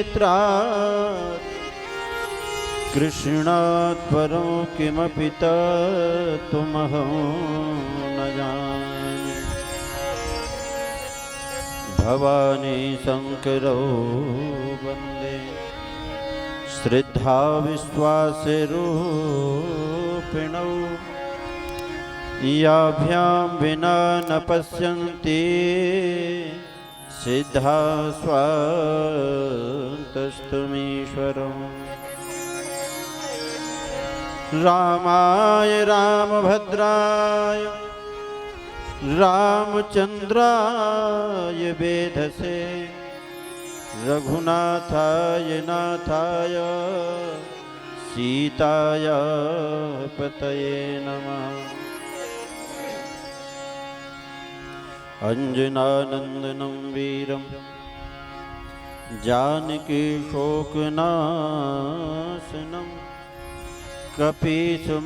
नेत्रात् कृष्णात् परं किमपि तत्त्वमहं न जाने। भवानी शंकरौ वन्दे श्रद्धा विश्वासरूपिणौ याभ्यां विना न पश्यन्ति सिद्धा स्वान्तस्तुमीश्वरम्। रामाय रामभद्राय रामचन्द्राय वेधसे रघुनाथाय नाथाय सीताय पतये नमः। अंजनानंदनं वीरं जानकी शोकनाशनं कपीशमक्षहन्तारं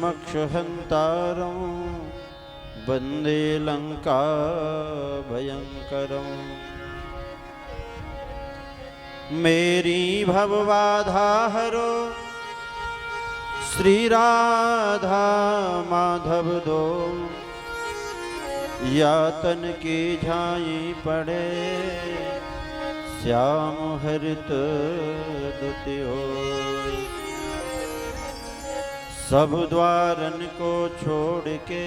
वन्दे लंका भयंकरम्। मेरी भवबाधा हरो श्री राधा माधव दो यातन की झाई पड़े श्याम हरित दुतियो। सब द्वारन को छोड़ के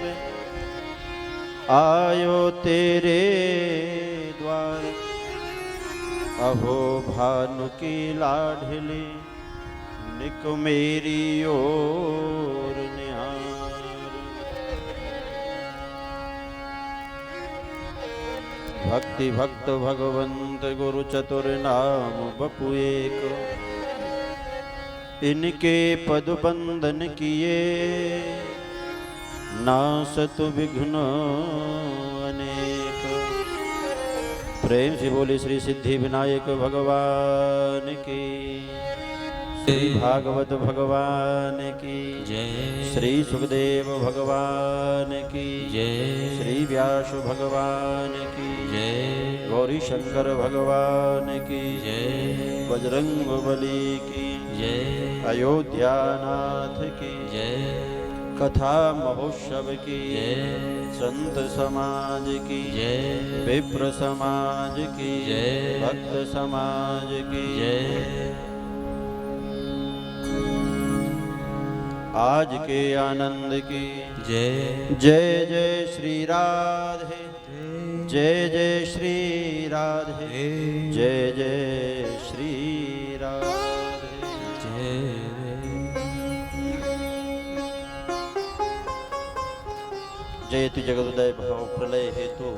मैं आयो तेरे द्वार। अहो भानु की लाडली निक मेरी ओर निहार। भक्ति भक्त भगवंत गुरु चतुर नाम बपु एक। इनके पद बंदन किए नासत विघ्न अनेक। प्रेम से बोले श्री सिद्धि विनायक भगवान की, श्री भागवत भगवान की जय, श्री सुखदेव भगवान की जय, श्री व्यास भगवान की जय, गौरी शंकर भगवान की जय, बजरंग बली की जय, अयोध्यानाथ की जय, कथा महोत्सव की जय, संत समाज की जय, विप्र समाज की जय, भक्त समाज की जय। आज के आनंद की जय। जय जय श्री राधे, जय जय श्री राधे, जय जय श्री राधे। जय जयतु जगदुदय भव प्रलय हेतु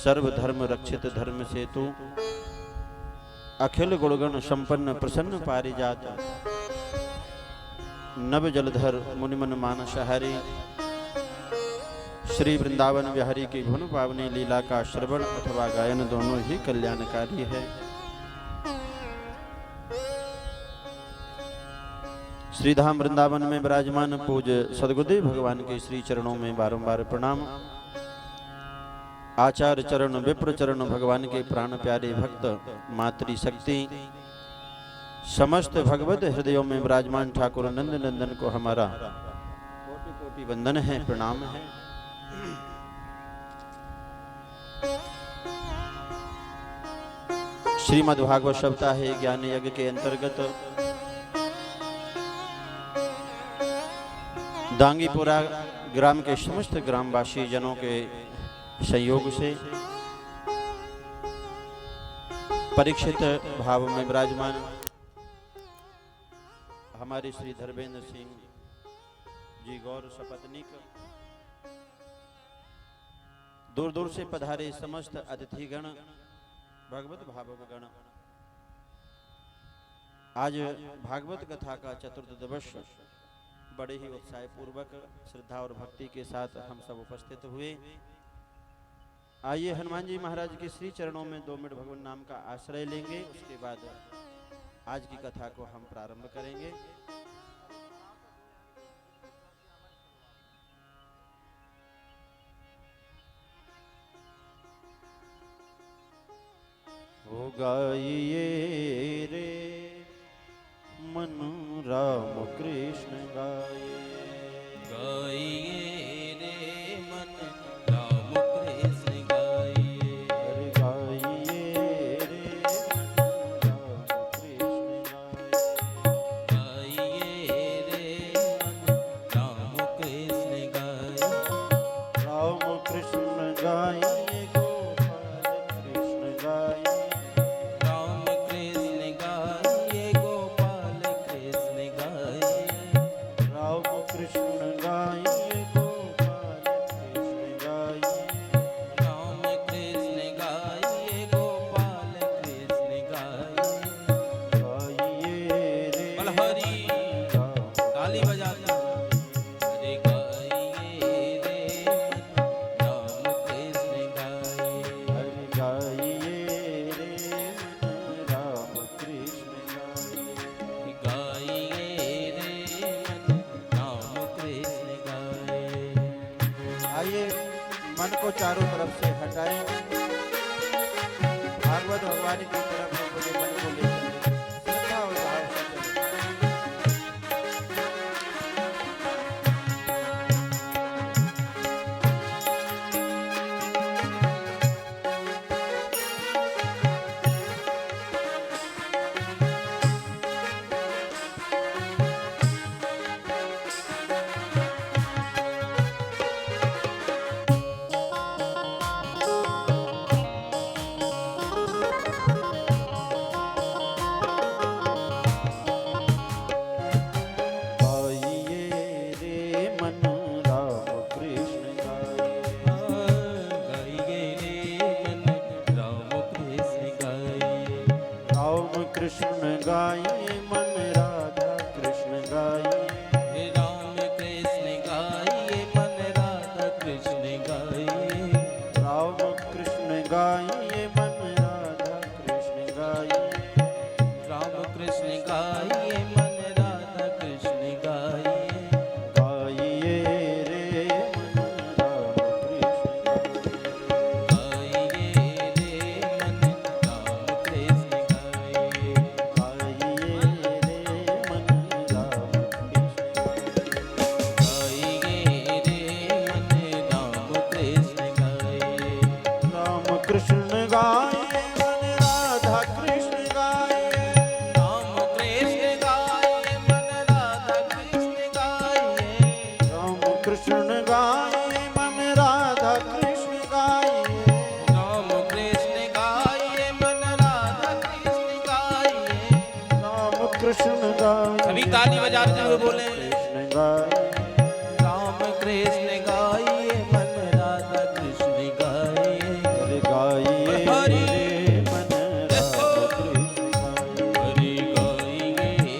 सर्वधर्म रक्षित धर्म सेतु अखिल गुणगण संपन्न प्रसन्न पारिजात नव जलधर मुनिमन मानसहारी श्री वृंदावन बिहारी की भुवन पावनी लीला का श्रवण अथवा गायन दोनों ही कल्याणकारी है। श्रीधाम वृंदावन में विराजमान पूज्य सद्गुरुदेव भगवान के श्री चरणों में बारंबार प्रणाम। आचार्य चरण विप्र चरण भगवान के प्राण प्यारे भक्त मातृशक्ति समस्त भगवत हृदयों में विराजमान ठाकुर नंद नंदन को हमारा कोटि कोटि वंदन है, प्रणाम है। श्रीमद् भागवत सप्ताह है ज्ञान यज्ञ के अंतर्गत दांगीपुरा ग्राम के समस्त ग्रामवासी जनों के संयोग से परीक्षित भाव में विराजमान हमारे श्री धर्मेंद्र सिंह जी गौर सपत्नीक, दूर दूर से पधारे समस्त अतिथिगण भगवत भावगण, आज भागवत कथा का चतुर्थ दिवस बड़े ही उत्साह पूर्वक श्रद्धा और भक्ति के साथ हम सब उपस्थित हुए। आइए हनुमान जी महाराज के श्री चरणों में 2 मिनट भगवान नाम का आश्रय लेंगे, उसके बाद आज की कथा को हम प्रारंभ करेंगे। हो गाइए को चारों तरफ से हटाएं, भागवत भगवान की तरफ अपने मन को ले चलें, श्रद्धा और भाव से चलें। कृष्ण गाइए मन राधा कृष्ण गाइए, राम कृष्ण गाइए मन राधा कृष्ण गाइए, राम कृष्ण गाइए मन राधा कृष्ण गाइए, राम कृष्ण गाइए मन राधा कृष्ण गाइए, गाइए रे मन राम कृष्ण गाइए, गाइए रे मन राम कृष्ण गाइए, गाइए रे मन राम कृष्ण गाइए, गाइए रे मन राम कृष्ण गाइए, राम कृष्ण गाइए मन राधा कृष्ण गाइए, राम कृष्ण गाइए मन राधा कृष्ण गाइए, राम कृष्ण गाइए मन राधा कृष्ण गाइए, राम कृष्ण गाइए। सभी ताली बजाते हुए बोले, कृष्ण गाइए, राम कृष्ण गाइए मन राधा कृष्ण गाइए, हरि गाइए हरि रे मन राम कृष्ण गाइए, हरि गाइए रे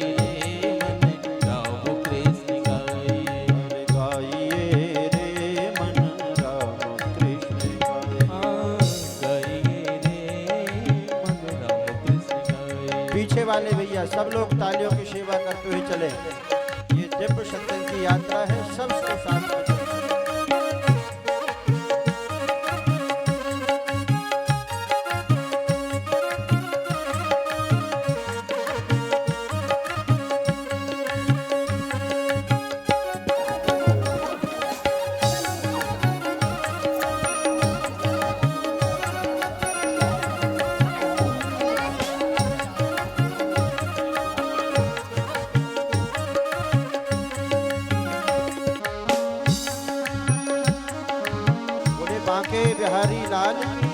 मन राम कृष्ण गाइए, हरि गाइए रे मन राम कृष्ण गाइए। गाइए रे मन राम कृष्ण गाइए। पीछे वाले भैया सब लोग तालियों की सेवा करते हुए चले। ये दिव्य सत्संग की यात्रा है, सबको साथ में चलें। बोले बांके बिहारी लाल की।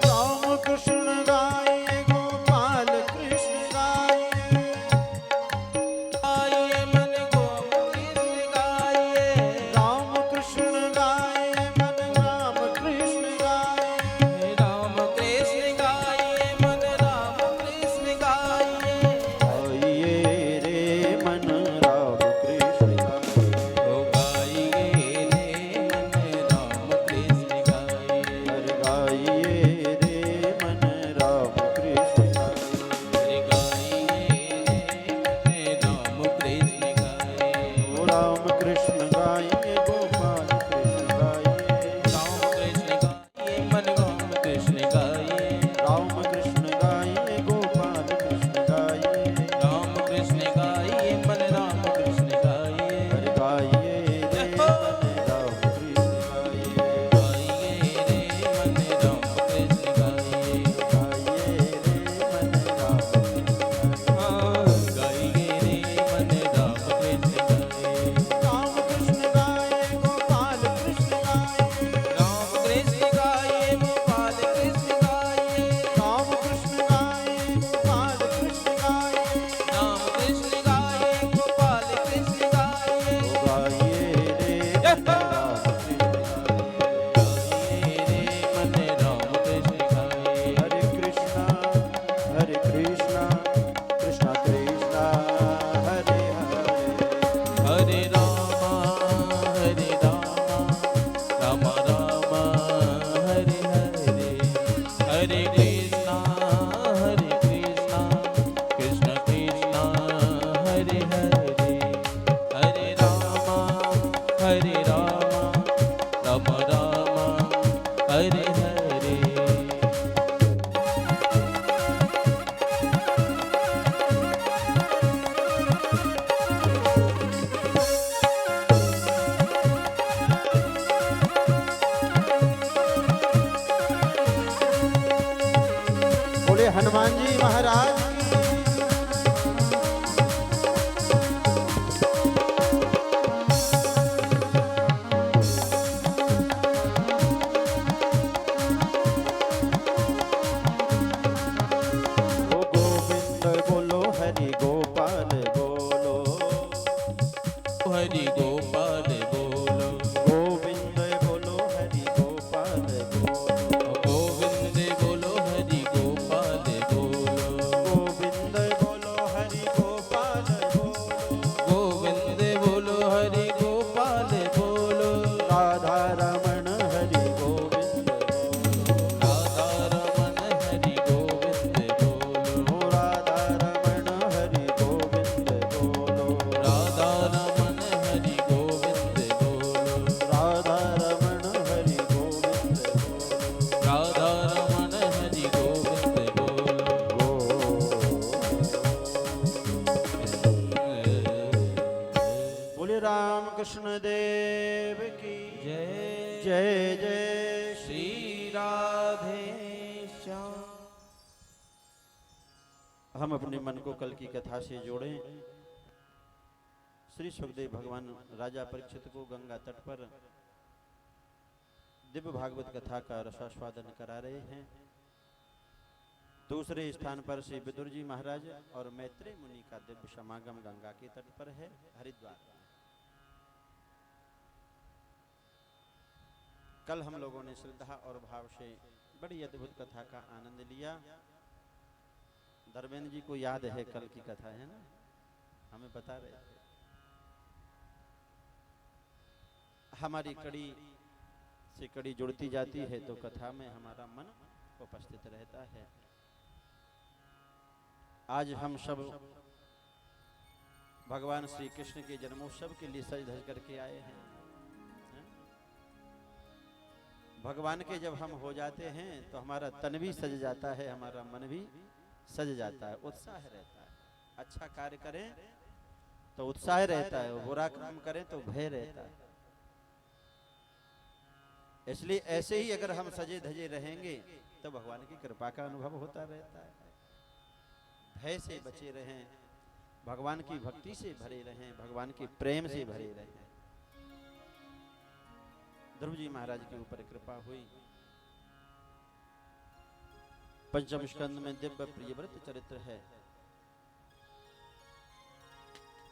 राम कृष्ण गाइए गोपाल कृष्ण गाइए, गाइए मन गोप कृष्ण गाइए, राम कृष्ण गाइए मन राम कृष्ण गाइए, राम कृष्ण गाइए मन राम कृष्ण गाइए, गाइए रे मन राम कृष्ण गाइए, ओ गाइए रे मन राम कृष्ण गाइए, हरि गाइए रे मन राम कृष्ण गाइए, हरि गाइए रे राम कृष्ण गाइए, ओ राम कृष्ण गाइए गोपाल कृष्ण गाइए, राम कृष्ण गाइए मन राम कृष्ण गाइए, राम कृष्ण गाइए गोपाल कृष्ण गाइए, राम कृष्ण गाइए मन राम कृष्ण गाइए, हरि गाइए रे मन राम कृष्ण गाइए, गाइए रे मन राम कृष्ण गाइए, गाइए रे मन राम कृष्ण गाइए। गाइए रे मन राम कृष्ण गाइए, राम कृष्ण गाइए हनुमान जी महाराज की। ओ गोविंद बोलो हरि गोपाल बोलो, हरि गोपाल बोलो, गोविंद बोलो हरि गोपाल बोलो, गोविंद बोलो हरि गोपाल बोलो, गोविंद बोलो हरि गोपाल बोलो, गोविंद बोलो हरि गोपाल बोलो, राधा रमण हरि गोविंद बोलो, राधा रमण हरि गोविंद बोलो, ओ राधा रमण हरि गोविंद बोलो, राधा रमण हरि गोविंद बोलो, राधा रमण हरि गोविंद बोलो, राधा रमण हरि गोविंद बोलो। बोले राम कृष्ण देव की जय जय जय श्री राधे श्याम। हम अपने मन को कल की कथा से जोड़ें। श्री सुखदेव भगवान राजा परीक्षित को गंगा तट पर दिव्य भागवत कथा का रसास्वादन करा रहे हैं। दूसरे स्थान पर श्री विदुर जी महाराज और मैत्रेय मुनि का दिव्य समागम गंगा के तट पर है, हरिद्वार में। कल हम लोगों ने श्रद्धा और भाव से बड़ी अद्भुत कथा का आनंद लिया। धर्मेंद्र जी को याद है कल की कथा, है ना, हमें बता रहे थे। हमारी कड़ी से कड़ी जुड़ती जाती है तो कथा में हमारा मन उपस्थित रहता है। आज हम सब भगवान श्री कृष्ण के जन्मोत्सव के लिए सज धज करके आए हैं। भगवान के जब हम हो जाते हैं तो हमारा तन भी सज जाता है, हमारा मन भी सज जाता है, उत्साह रहता है। अच्छा कार्य करें तो उत्साह रहता है, बुरा काम करें तो भय रहता है। इसलिए ऐसे ही अगर हम सजे धजे रहेंगे तो भगवान की कृपा का अनुभव होता रहता है। भय से बचे रहें, भगवान की भक्ति से भरे रहें, भगवान के प्रेम से भरे रहें। ध्रुव जी महाराज के ऊपर कृपा हुई। पंचम स्कंद में दिव्य प्रियव्रत चरित्र है।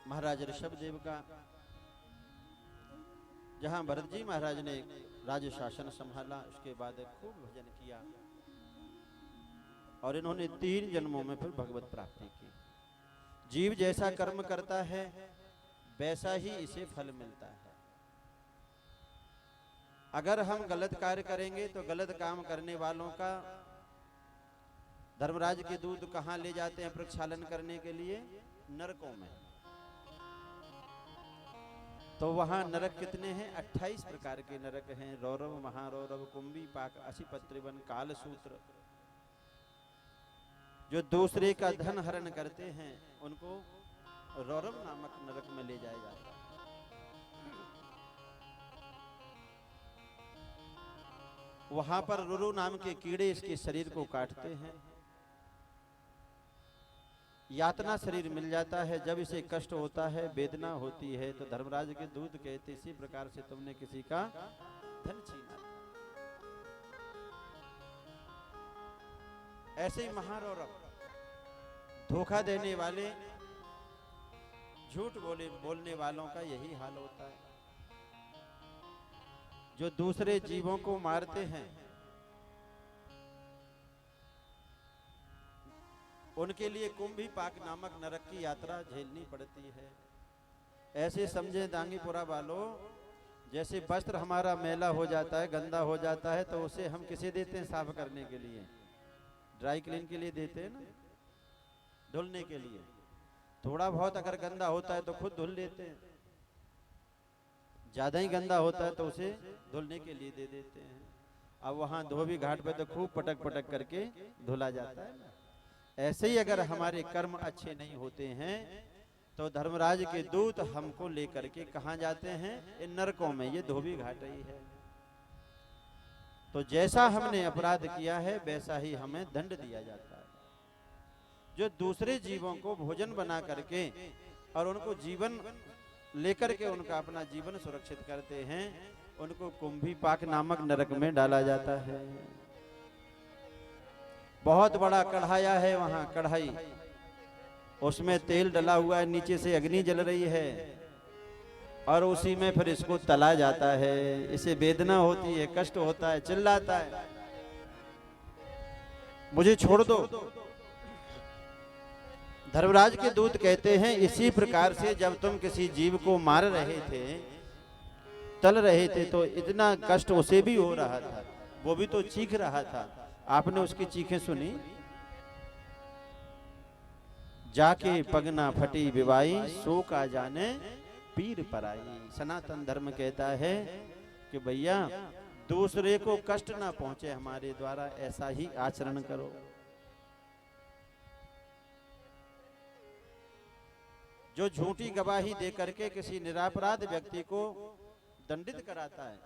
महाराज ऋषभदेव का, जहां भरत जी महाराज ने राज्य शासन संभाला, उसके बाद खूब भजन किया और इन्होंने 3 जन्मों में फिर भगवत प्राप्ति की। जीव जैसा कर्म करता है वैसा ही इसे फल मिलता है। अगर हम गलत कार्य करेंगे तो गलत काम करने वालों का धर्मराज के दूत कहां ले जाते हैं प्रक्षालन करने के लिए? नरकों में। तो वहां नरक कितने हैं? 28 प्रकार के नरक हैं। रौरव, महारौरव, कुंभी पाक, असिपत्रिवन, कालसूत्र। जो दूसरे का धन हरण करते हैं उनको रौरव नामक नरक में ले जाया जाता है। वहां पर रुरु नाम के कीड़े इसके शरीर को काटते हैं। यातना शरीर मिल जाता है। जब इसे कष्ट होता है, वेदना होती है, तो धर्मराज के दूत कहते इसी प्रकार से तुमने किसी का धन छीना था। ऐसे ही महारौरव, धोखा देने वाले, झूठ बोलने वालों का यही हाल होता है। जो दूसरे जीवों को मारते हैं उनके लिए कुंभी पाक नामक नरक की यात्रा झेलनी पड़ती है। ऐसे समझे दांगीपुरा वालों, जैसे वस्त्र हमारा मैला हो जाता है, गंदा हो जाता है, तो उसे हम किसे देते हैं साफ करने के लिए? ड्राई क्लीन के लिए देते हैं ना, धुलने के लिए। थोड़ा बहुत अगर गंदा होता है तो खुद धुल लेते हैं, ज्यादा ही गंदा होता है तो उसे धुलने के लिए दे देते हैं। अब वहां धोबी घाट पे तो खूब पटक पटक करके धुला जाता है ना। ऐसे ही अगर हमारे कर्म अच्छे नहीं होते हैं तो धर्मराज के दूत हमको लेकर के कहां जाते हैं? इन नरकों में। ये धोबी घाट ही है। तो जैसा हमने अपराध किया है वैसा ही हमें दंड दिया जाता है। जो दूसरे जीवों को भोजन बना करके और उनको जीवन लेकर के उनका अपना जीवन सुरक्षित करते हैं, उनको कुंभीपाक नामक नरक में डाला जाता है। बहुत बड़ा कढ़ाया है वहां, कढ़ाई, उसमें तेल डला हुआ है, नीचे से अग्नि जल रही है और उसी में फिर इसको तला जाता है। इसे वेदना होती है, कष्ट होता है, चिल्लाता है, मुझे छोड़ दो। धर्मराज के दूत कहते हैं इसी प्रकार से जब तुम किसी जीव को मार रहे थे, तल रहे थे, तो इतना कष्ट उसे भी हो रहा था, वो भी तो चीख रहा था, आपने उसकी चीखें सुनी? जाके पगना फटी विवाई, सो का जाने पीर पराई। सनातन धर्म कहता है कि भैया दूसरे को कष्ट ना पहुंचे हमारे द्वारा, ऐसा ही आचरण करो। जो झूठी गवाही दे करके किसी निरपराध व्यक्ति को दंडित कराता है,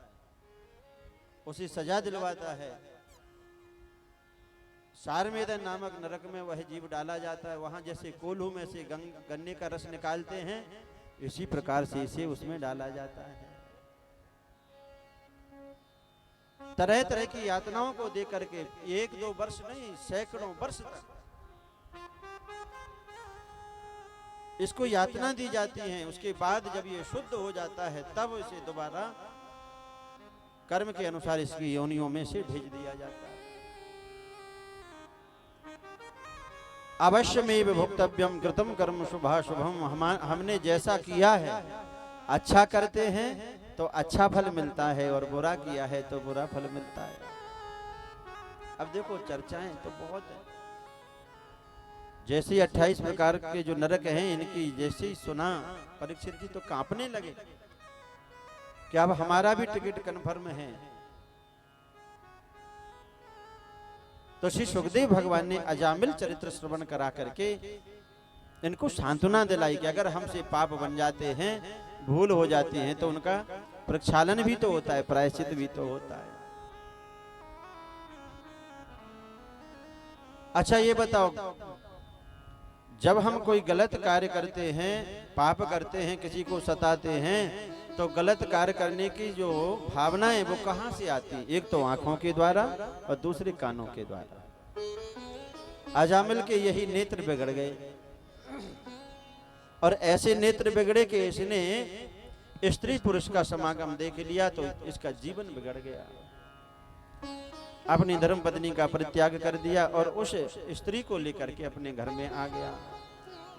उसे सजा दिलवाता है, सारमेद नामक नरक में वह जीव डाला जाता है। वहां जैसे कोल्हू में से गन्ने का रस निकालते हैं, इसी प्रकार से इसे उसमें डाला जाता है। तरह तरह की यातनाओं को दे करके, 1-2 वर्ष नहीं, सैकड़ों वर्ष तक इसको यातना दी जाती है। उसके बाद जब ये शुद्ध हो जाता है, तब इसे दोबारा कर्म के अनुसार इसकी योनियों में से भेज दिया जाता है। अवश्यमेव भोक्तव्यम कृतम कर्म शुभाशुभम। हमने जैसा किया है, अच्छा करते हैं तो अच्छा फल मिलता है, और बुरा किया है तो बुरा फल मिलता है। अब देखो चर्चाएं तो बहुत है। जैसे 28 प्रकार के जो नरक हैं, इनकी जैसे ही सुना परीक्षित जी तो कांपने लगे कि अब हमारा भी टिकट कन्फर्म है। तो श्री सुखदेव भगवान ने अजामिल चरित्र श्रवण करा करके इनको सांत्वना दिलाई कि अगर हमसे पाप बन जाते हैं, भूल हो जाती है, तो उनका प्रक्षालन भी तो होता है, प्रायश्चित भी तो होता है। अच्छा ये बताओ, जब हम कोई गलत कार्य करते हैं, पाप करते हैं, किसी को सताते हैं, तो गलत कार्य करने की जो भावना है वो कहां से आती है? एक तो आंखों के द्वारा और दूसरे कानों के द्वारा। अजामिल के यही नेत्र बिगड़ गए, और ऐसे नेत्र बिगड़े कि इसने स्त्री पुरुष का समागम देख लिया तो इसका जीवन बिगड़ गया। अपनी धर्म पत्नी का परित्याग कर दिया और उस स्त्री को लेकर के अपने घर में आ गया।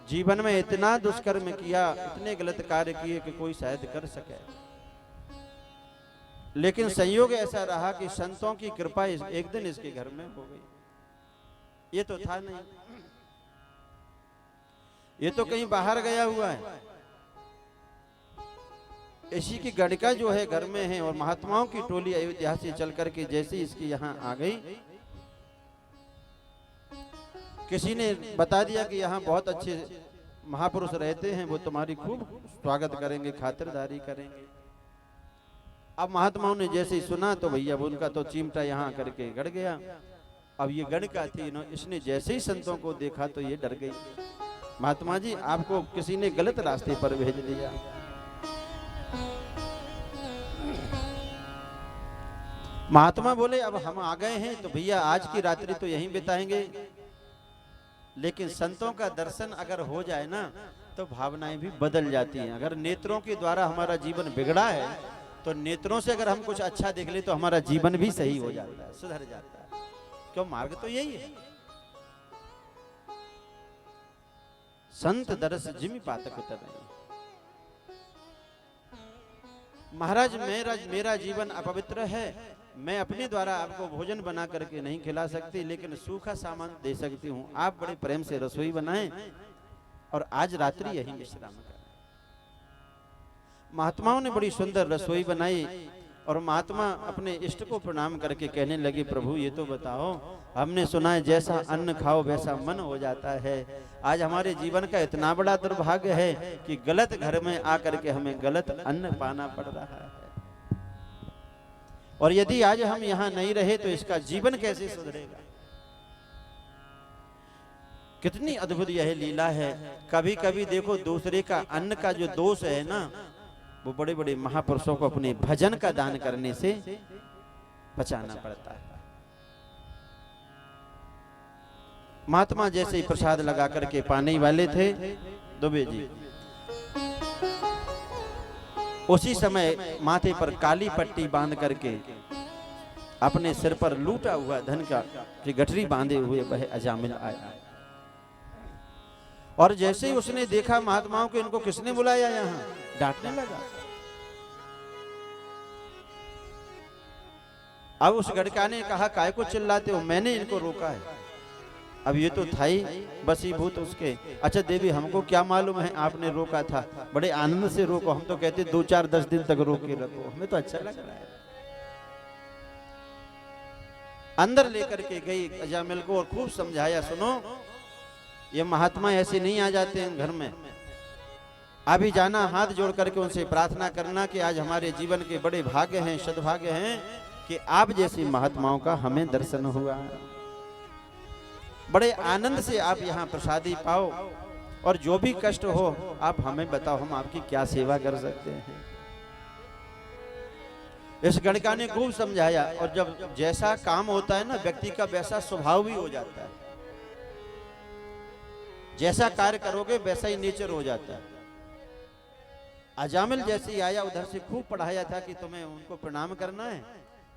जीवन में इतना दुष्कर्म किया, इतने गलत कार्य किए कि कोई शायद कर सके, लेकिन संयोग ऐसा रहा कि संतों की कृपा एक दिन इसके घर में हो गई। ये तो था नहीं, ये तो कहीं बाहर गया हुआ है। इसी की गणिका जो है घर में है, और महात्माओं की टोली अयोध्या से चल करके जैसे इसकी यहाँ आ गई, किसी ने बता दिया कि यहाँ बहुत अच्छे महापुरुष रहते हैं, वो तुम्हारी खूब स्वागत करेंगे, खातिरदारी करेंगे। अब महात्माओं ने जैसे ही सुना तो भैया उनका तो चिमटा यहाँ करके गड़ गया। अब ये गणिका थी, इसने जैसे ही संतों को देखा तो ये डर गई। महात्मा जी, आपको किसी ने गलत रास्ते पर भेज दिया। महात्मा बोले अब हम आ गए हैं तो भैया आज की रात्रि तो यहीं बिताएंगे, लेकिन संतों का दर्शन अगर हो जाए ना तो भावनाएं भी बदल जाती हैं। अगर नेत्रों के द्वारा हमारा जीवन बिगड़ा है, तो नेत्रों से अगर हम कुछ अच्छा देख ले तो हमारा जीवन भी सही हो जाता है, सुधर जाता है। क्यों, मार्ग तो यही है। संत दरस जिमि पातक उतर नहीं। महाराज मेरा जीवन अपवित्र है, मैं अपने द्वारा आपको भोजन बना करके नहीं खिला सकती, लेकिन सूखा सामान दे सकती हूँ। आप बड़े प्रेम से रसोई बनाएं और आज रात्रि यहीं विश्राम करें। महात्माओं ने बड़ी सुंदर रसोई बनाई, और महात्मा अपने इष्ट को प्रणाम करके कहने लगे, प्रभु ये तो बताओ, हमने सुना है जैसा अन्न खाओ वैसा मन हो जाता है। आज हमारे जीवन का इतना बड़ा दुर्भाग्य है कि गलत घर में आकर के हमें गलत अन्न पाना पड़ रहा है, और यदि आज हम यहाँ नहीं रहे तो इसका जीवन कैसे सुधरेगा। कितनी अद्भुत यह लीला है। कभी कभी देखो दूसरे का अन्न का जो दोष है ना, वो बड़े बड़े महापुरुषों को अपने भजन का दान करने से बचाना पड़ता है। महात्मा जैसे ही प्रसाद लगा करके पाने वाले थे दुबे जी, उसी समय माथे पर काली पट्टी बांध करके अपने सिर पर लूटा हुआ धन का गठरी बांधे हुए वह अजामिल आया। और जैसे ही उसने देखा महात्माओं को, इनको किसने बुलाया यहाँ, डांटने लगा। अब उस गड़का ने कहा काय को चिल्लाते हो, मैंने इनको रोका है। अब ये तो था ही बसीभूत उसके। अच्छा देवी हमको क्या मालूम है आपने रोका था, बड़े आनंद से रोको, हम तो कहते 2-4-10 दिन तक रोक के रखो, हमें तो अच्छा लग रहा है। अंदर लेकर के गई अजामिल को और खूब समझाया, सुनो ये महात्मा ऐसे नहीं आ जाते हैं घर में, अभी जाना हाथ जोड़ करके उनसे प्रार्थना करना कि आज हमारे जीवन के बड़े भाग्य हैं, सद्भाग्य हैं कि आप जैसी महात्माओं का हमें दर्शन हुआ। बड़े आनंद से आप यहाँ प्रसादी पाओ और जो भी कष्ट हो आप हमें बताओ, हम आपकी क्या सेवा कर सकते हैं। इस गणिका ने खूब समझाया और जब जैसा काम होता है ना व्यक्ति का वैसा स्वभाव भी हो जाता है, जैसा कार्य करोगे वैसा ही नेचर हो जाता है। अजामिल जैसे ही आया उधर से खूब पढ़ाया था कि तुम्हें उनको प्रणाम करना है,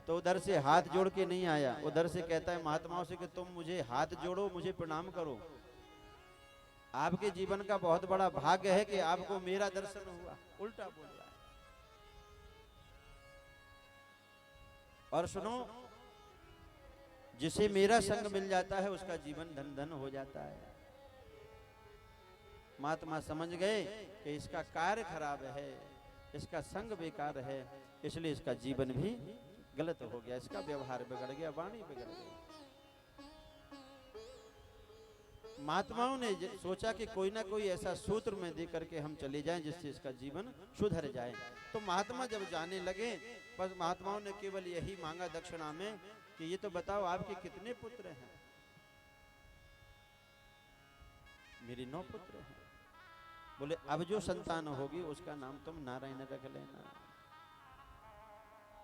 तो उधर से हाथ जोड़ के नहीं आया, उधर से कहता है महात्माओं से कि तुम मुझे हाथ जोड़ो, मुझे प्रणाम करो, आपके जीवन का बहुत बड़ा भाग्य है कि आपको मेरा दर्शन हुआ। उल्टा बोल रहा है। और सुनो, जिसे मेरा संग मिल जाता है उसका जीवन धन धन हो जाता है। महात्मा समझ गए कि इसका कार्य खराब है, इसका संग बेकार है, इसलिए इसका जीवन भी गलत हो गया, इसका व्यवहार बिगड़ गया, वाणी बिगड़ गई। महात्माओं ने सोचा कि कोई ना कोई ऐसा सूत्र में दे करके हम चले जाएं जिससे इसका जीवन सुधर जाए। तो महात्मा जब जाने लगे, बस महात्माओं ने केवल यही मांगा दक्षिणा में कि ये तो बताओ आपके कितने पुत्र हैं। मेरे 9 पुत्र हैं। बोले अब जो संतान होगी उसका नाम तुम नारायण रख लेना।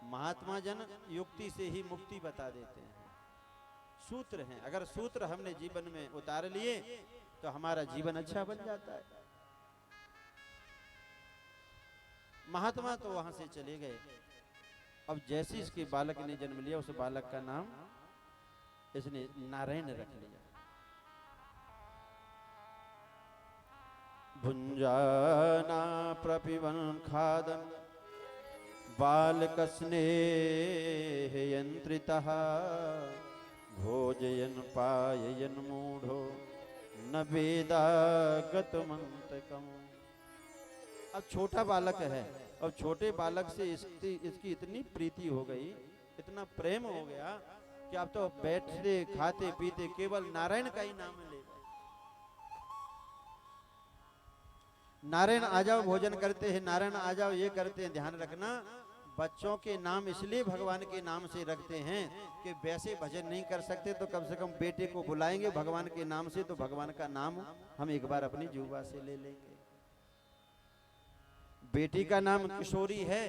महात्मा जन युक्ति से ही मुक्ति बता देते हैं, सूत्र हैं। अगर सूत्र हमने जीवन में उतार लिए तो हमारा जीवन अच्छा बन जाता है। महात्मा तो वहां से चले गए। अब जैसे इसके बालक ने जन्म लिया, उस बालक का नाम इसने नारायण रख लिया। भुंजाना प्रपिबन खादन बालक स्नेह यंत्रितः भोजयन पाययन मूढ़ो न वेदागत मंत्रकम। अब छोटा बालक है, अब छोटे बालक से इसकी इतनी प्रीति हो गई, इतना प्रेम हो गया कि अब तो बैठते खाते पीते केवल नारायण का ही नाम ले। नारायण आ जाओ भोजन करते हैं, नारायण आ जाओ ये करते हैं। ध्यान रखना, बच्चों के नाम इसलिए भगवान के नाम से रखते हैं कि वैसे भजन नहीं कर सकते तो कम से कम बेटे को बुलाएंगे भगवान के नाम से, तो भगवान का नाम हम एक बार अपनी जुबा से ले लेंगे। बेटी का नाम किशोरी है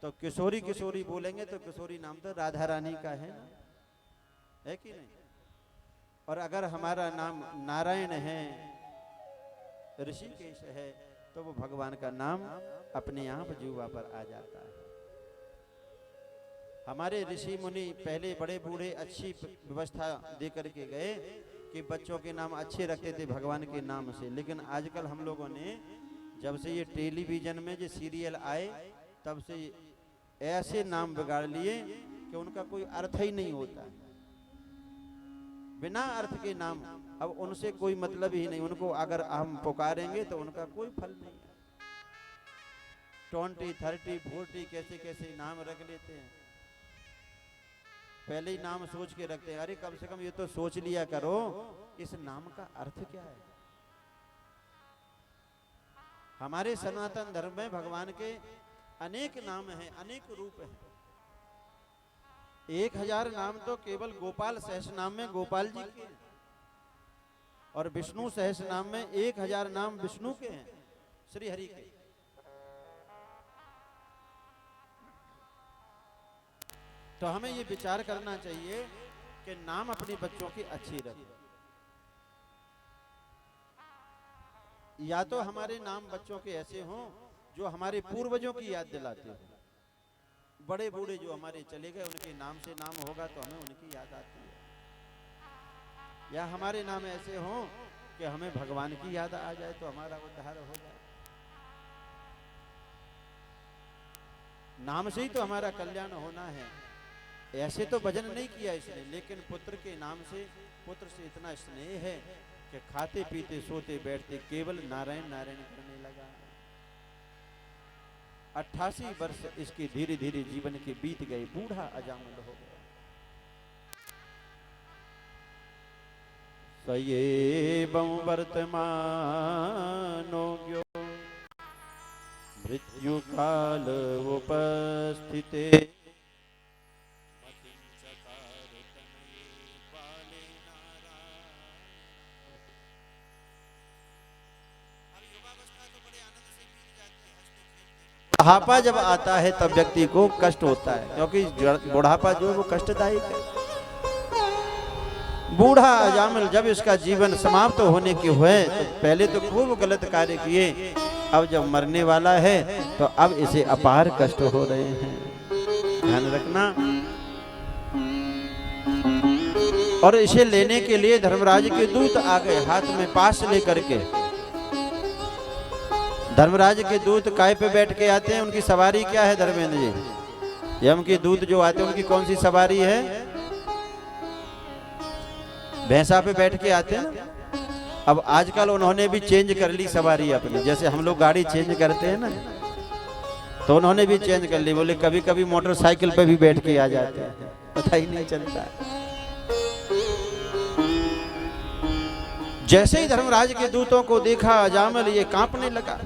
तो किशोरी किशोरी बोलेंगे, तो किशोरी नाम तो राधा रानी का है ना, है कि नहीं। और अगर हमारा नाम नारायण है, ऋषिकेश है, तो वो भगवान का नाम अपने आप जुबा पर आ जाता है। हमारे ऋषि मुनि पहले बड़े बूढ़े अच्छी व्यवस्था दे करके गए कि बच्चों के नाम अच्छे रखते थे भगवान के नाम से। लेकिन आजकल हम लोगों ने जब से ये टेलीविजन में जो सीरियल आए तब से ऐसे नाम बिगाड़ लिए कि उनका कोई अर्थ ही नहीं होता। बिना अर्थ के नाम, अब उनसे कोई मतलब ही नहीं। उनको अगर हम पुकारेंगे तो उनका कोई फल नहीं है। 20, 30, 40 कैसे कैसे नाम रख लेते हैं। पहले ही नाम सोच के रखते हैं। अरे कम से कम ये तो सोच लिया करो इस नाम का अर्थ क्या है। हमारे सनातन धर्म में भगवान के अनेक नाम हैं, अनेक रूप हैं। 1000 नाम तो केवल गोपाल सहस्र नाम में गोपाल जी के। और विष्णु सहस्र नाम में 1000 नाम विष्णु के हैं, श्री हरि के। तो हमें ये विचार करना चाहिए कि नाम अपने बच्चों की अच्छी रखें। या तो हमारे नाम बच्चों के ऐसे हों जो हमारे पूर्वजों की याद दिलाते हो। बड़े बूढ़े जो हमारे चले गए उनके नाम से नाम होगा तो हमें उनकी याद आती है। या हमारे नाम ऐसे हों कि हमें भगवान की याद आ जाए तो हमारा उद्धार हो जाए। नाम से ही तो हमारा कल्याण होना है। ऐसे तो भजन नहीं किया इसने, लेकिन पुत्र के नाम से, पुत्र से इतना स्नेह है कि खाते पीते सोते बैठते केवल नारायण नारायण करने लगा। 88 वर्ष इसके धीरे धीरे जीवन के बीत गए, बूढ़ा अजामिल हो गया। सएवं वर्तमानो ज्ञो मृत्यु काल उपस्थिते बुढ़ापा जब आता है तब व्यक्ति को कष्ट होता है, क्योंकि बुढ़ापा जो है वो कष्टदायक है। बूढ़ा अजामिल जब इसका जीवन समाप्त होने के हुए तो पहले तो खूब गलत कार्य किए, अब जब मरने वाला है तो अब इसे अपार कष्ट हो रहे हैं। ध्यान रखना। और इसे लेने के लिए धर्मराज के दूत आ गए हाथ में पास लेकर के। धर्मराज के दूत काय पे बैठ के आते हैं, उनकी सवारी क्या है धर्मेंद्र जी? यम के दूत जो आते हैं उनकी कौन सी सवारी है? भैंसा पे बैठ के आते हैं ना। अब आजकल उन्होंने भी चेंज कर ली सवारी अपनी, जैसे हम लोग गाड़ी चेंज करते हैं ना, तो उन्होंने भी चेंज कर ली। बोले कभी कभी मोटरसाइकिल पे भी बैठ के आ जाते हैं, पता ही नहीं चलता। जैसे ही धर्मराज के दूतों को देखा अजामिल ये कांपने लगा।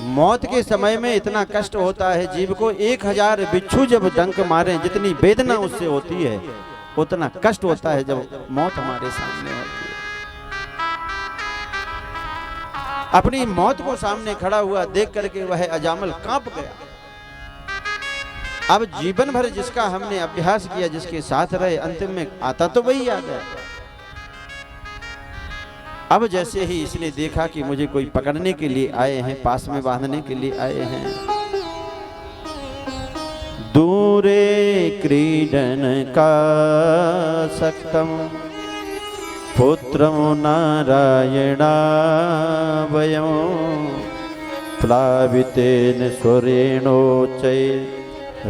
मौत के समय में इतना कष्ट होता है जीव को, 1000 बिच्छू जब डंक मारे जितनी वेदना उससे होती है उतना कष्ट होता है जब मौत हमारे सामने होती है। अपनी मौत को सामने खड़ा हुआ देख करके वह अजामिल कांप गया। अब जीवन भर जिसका हमने अभ्यास किया, जिसके साथ रहे, अंतिम में आता तो वही याद है। अब जैसे ही इसने देखा कि मुझे कोई पकड़ने के लिए आए हैं, पास में बांधने के लिए आए हैं, दूरे क्रीडन का सक्तम पुत्रम नारायणावयं प्लावितेन स्वरेणोच्चै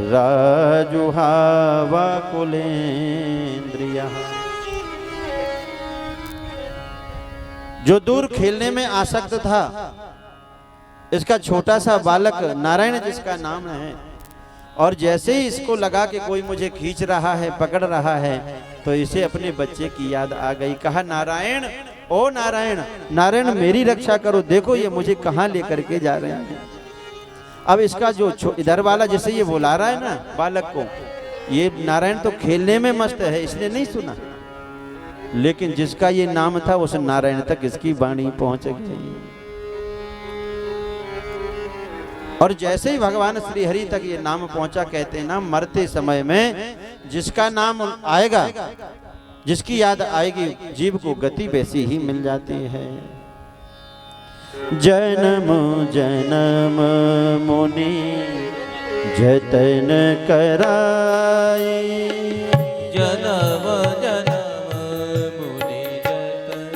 राजुहावाकुलेन्द्रियः। जो दूर खेलने में आसक्त था, इसका छोटा सा बालक नारायण जिसका नाम है, और जैसे ही इसको लगा कि कोई मुझे खींच रहा है, पकड़ रहा है, तो इसे अपने बच्चे की याद आ गई। कहा नारायण, ओ नारायण, नारायण मेरी रक्षा करो, देखो ये मुझे कहाँ लेकर के जा रहे हैं। अब इसका जो इधर वाला जिसे ये बुला रहा है ना बालक को, ये नारायण तो खेलने में मस्त है, इसने नहीं सुना, लेकिन जिसका ये नाम था उस नारायण तक इसकी वाणी पहुंच गई। और जैसे ही भगवान श्री हरि तक ये नाम पहुंचा, कहते हैं ना मरते समय में जिसका नाम आएगा, जिसकी याद आएगी, जीव को गति वैसी ही मिल जाती है। जन्म जन्म मुनि जतन कराई, जन्म जन्म मुनि जतन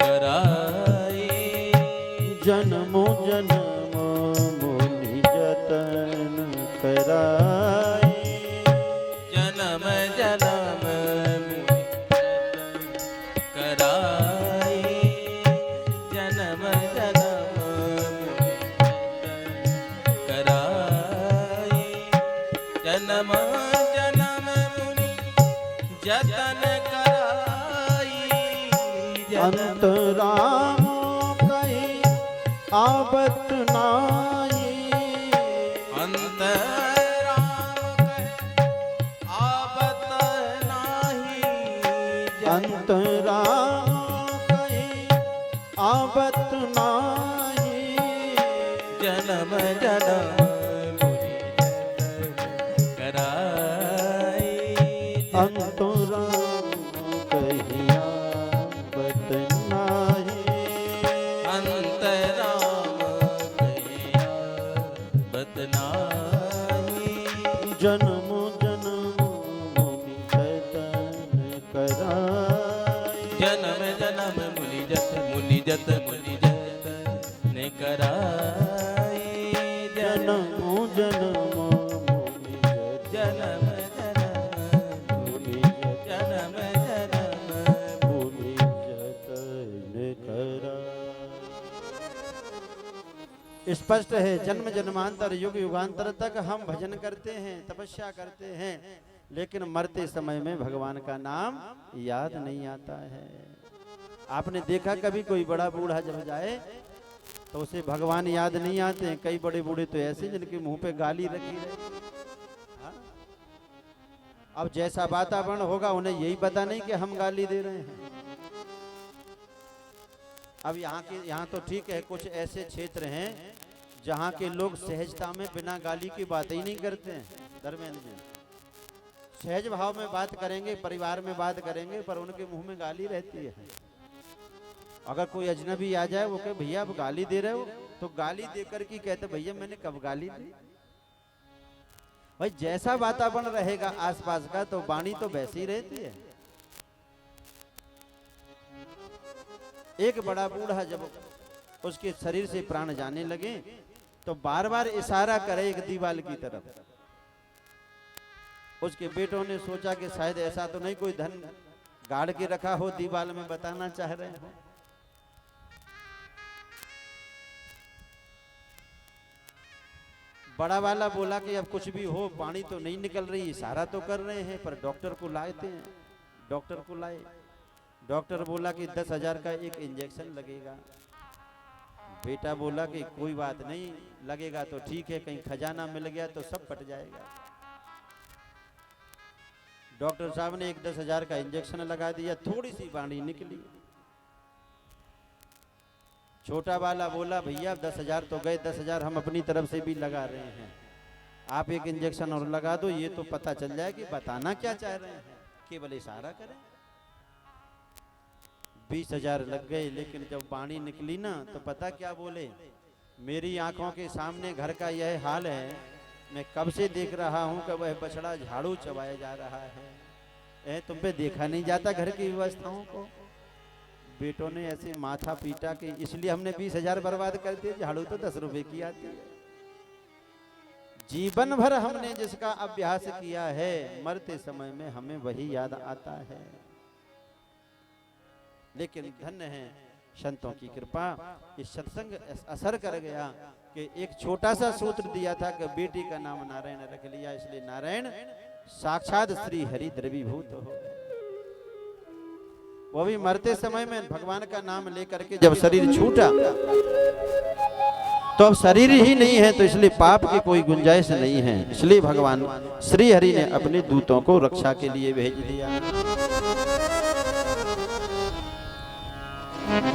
कराई, जन्मो जन्म मुनि जतन कराई, जन्म जन्म मुनि कराई, जन्म जन्म मुनि कराई, जन्म जन्म मुनि जतन कराई, अंतराम कहीं आवत नाई, अंतराम आवत नाही, अंतराम जन्म कराई अंतराम कहिया बतनाई अंतराम कहिया बतनाई जन्म जन्म मुनि जतन कराई जन्म जन्म मुनि जत ने कराई जन्म जन्म मुनि जन्म मुनि जन्म जन्म मुनि जतन कराई। स्पष्ट है जन्म जन्मांतर युग युगांतर तक हम भजन करते हैं, तपस्या करते हैं, लेकिन मरते समय में भगवान का नाम याद नहीं आता है। आपने देखा कभी कोई बड़ा बूढ़ा जब जाए तो उसे भगवान याद नहीं आते हैं। कई बड़े बूढ़े तो ऐसे जिनके मुंह पे गाली रखी रही। हाँ? अब जैसा वातावरण होगा उन्हें यही पता नहीं कि हम गाली दे रहे हैं। अब यहाँ तो ठीक है, कुछ ऐसे क्षेत्र हैं जहाँ के लोग सहजता में बिना गाली की बात ही नहीं करते हैं। धर्मेंद्र जी सहज भाव में बात करेंगे, परिवार में बात करेंगे, पर उनके मुंह में गाली रहती है। अगर कोई अजनबी आ जाए वो कहे भैया आप गाली दे रहे हो, तो गाली देकर के कहते भैया मैंने कब गाली दी। भाई जैसा वातावरण रहेगा आसपास का तो वाणी तो वैसी ही रहती है। एक बड़ा बूढ़ा जब उसके शरीर से प्राण जाने लगे तो बार बार इशारा करे एक दीवार की तरफ। उसके बेटों ने सोचा कि शायद ऐसा तो नहीं कोई धन गाड़ के रखा हो, दीवार में बताना चाह रहे हो। बड़ा वाला बोला कि अब कुछ भी हो, पानी तो नहीं निकल रही, इशारा तो कर रहे हैं, पर डॉक्टर को लाते हैं। डॉक्टर को लाए, डॉक्टर बोला कि 10,000 का एक इंजेक्शन लगेगा। बेटा बोला कि कोई बात नहीं, लगेगा तो ठीक है, कहीं खजाना मिल गया तो सब पट जाएगा। डॉक्टर साहब ने एक 10,000 का इंजेक्शन लगा दिया, थोड़ी सी पानी निकली। छोटा वाला बोला भैया 10,000 तो गए, 10,000 हम अपनी तरफ से भी लगा रहे हैं, आप एक इंजेक्शन और लगा दो, ये तो पता चल जाए कि बताना क्या चाह रहे हैं, केवल इशारा करें। 20,000 लग गए, लेकिन जब पानी निकली ना तो पता क्या बोले, मेरी आंखों के सामने घर का यह हाल है, मैं कब से देख रहा हूं कि वह बछड़ा झाड़ू चबाया जा रहा है। तुम पे देखा नहीं जाता घर की व्यवस्थाओं को। बेटों ने ऐसे माथा पीटा कि इसलिए हमने 20,000 बर्बाद कर दिए, झाड़ू तो 10 रुपए की आती है। जीवन भर हमने जिसका अभ्यास किया है, मरते समय में हमें वही याद आता है। लेकिन धन्य है संतों की कृपा, इस सत्संग असर कर गया कि एक छोटा सा सूत्र दिया था कि बेटी का नाम नारायण रख लिया, इसलिए नारायण साक्षात श्री हरि द्रवीभूत हो। वो भी मरते समय में भगवान का नाम लेकर के जब शरीर छूटा तो अब शरीर ही नहीं है, तो इसलिए पाप की कोई गुंजाइश नहीं है। इसलिए भगवान श्री हरि ने अपने दूतों को रक्षा के लिए भेज दिया।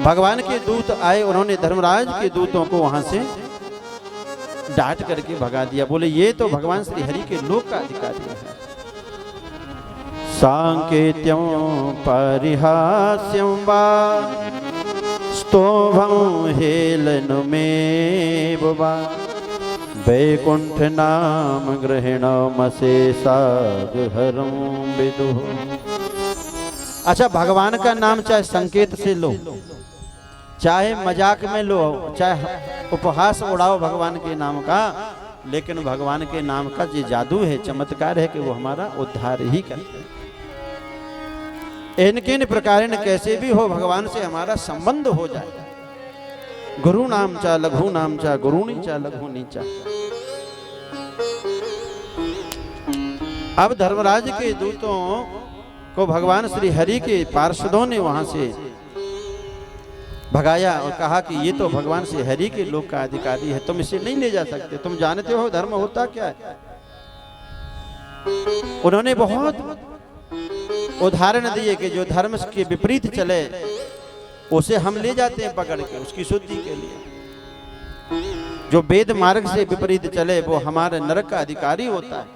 भगवान के दूत आए, उन्होंने धर्मराज के दूतों को वहां से डांट करके भगा दिया। बोले ये तो भगवान श्री हरि के लोक का अधिकारी है। सांकेत्यं परिहास्यं वा स्तोभं हेलनमेव वा वैकुंठ नाम ग्रहणमशेषागहरं विदुः। अच्छा, भगवान का नाम चाहे संकेत से लो, चाहे मजाक में लो, चाहे उपहास उड़ाओ भगवान के नाम का, लेकिन भगवान के नाम का ये जादू है, चमत्कार है कि वो हमारा उद्धार ही करते हैं। इनके प्रकार कैसे भी हो भगवान से हमारा संबंध हो जाए। गुरु नाम चा लघु नाम चा गुरुणी चा लघु नीचा। अब धर्मराज के दूतों को भगवान श्री हरि के पार्षदों ने वहां से भगाया और कहा कि ये तो भगवान श्री हरि के लोक का अधिकारी है, तुम इसे नहीं ले जा सकते। तुम जानते हो धर्म होता क्या है। उन्होंने बहुत उदाहरण दिए कि जो धर्म के विपरीत चले उसे हम ले जाते हैं पकड़ के उसकी शुद्धि के लिए। जो वेद मार्ग से विपरीत चले वो हमारे नरक का अधिकारी होता है।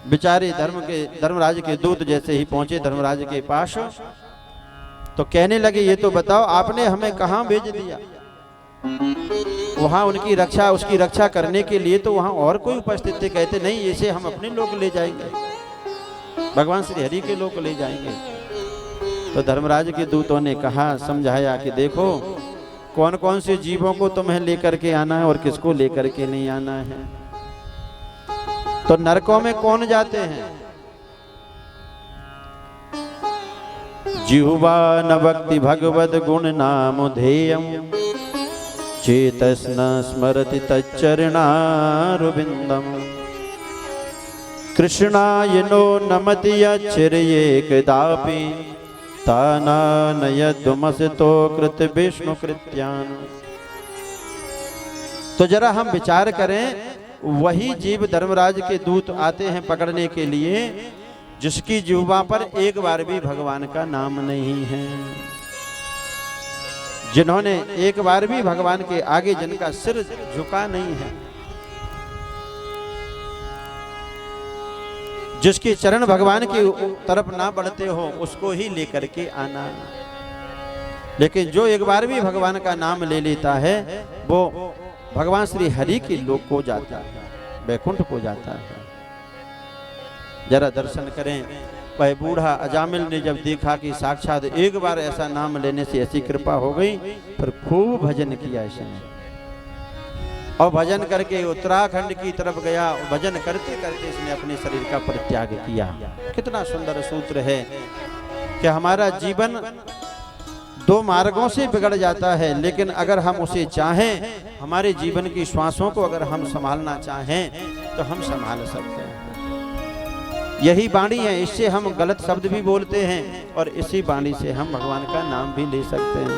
बेचारे धर्मराज के दूत जैसे ही पहुंचे धर्मराज के पास तो कहने लगे, ये तो बताओ आपने हमें कहां भेज दिया? वहां उनकी रक्षा, उसकी रक्षा करने के लिए तो वहां और कोई उपस्थित थे। कहते नहीं, इसे हम अपने लोग ले जाएंगे, भगवान श्री हरि के लोग ले जाएंगे। तो धर्मराज के दूतों ने कहा, समझाया कि देखो कौन कौन से जीवों को तुम्हें लेकर के आना है और किसको लेकर के नहीं आना है। तो नरकों में कौन जाते हैं? जिह्वा न भक्ति भगवद गुण नाम ध्येयम चेतस न स्मरति तच्चरणारविंदम कृष्णाय नो नमति यच्चिर्ये कदापि तानानयद्वमसतो कृत विष्णु कृत्यान। तो जरा हम विचार करें, वही जीव धर्मराज के दूत आते हैं पकड़ने के लिए जिसकी जिह्वा पर एक बार भी भगवान का नाम नहीं है, जिन्होंने एक बार भी भगवान के आगे जिनका सिर झुका नहीं है, जिसके चरण भगवान की तरफ ना बढ़ते हो उसको ही लेकर के आना। लेकिन जो एक बार भी भगवान का नाम ले लेता है वो भगवान श्री हरि के लोक को जाता है, वैकुंठ को जाता है। जरा दर्शन करें, वह बूढ़ा अजामिल ने जब देखा कि साक्षात एक बार ऐसा नाम लेने से ऐसी कृपा हो गई, फिर खूब भजन किया इसने और भजन करके उत्तराखंड की तरफ गया। भजन करते करते इसने अपने शरीर का परित्याग किया। कितना सुंदर सूत्र है कि हमारा जीवन दो मार्गों से बिगड़ जाता है, लेकिन अगर हम उसे चाहें, हमारे जीवन की श्वासों को अगर हम संभालना चाहें तो हम संभाल सकते हैं। यही वाणी है, इससे हम गलत शब्द भी बोलते हैं और इसी वाणी से हम भगवान का नाम भी ले सकते हैं।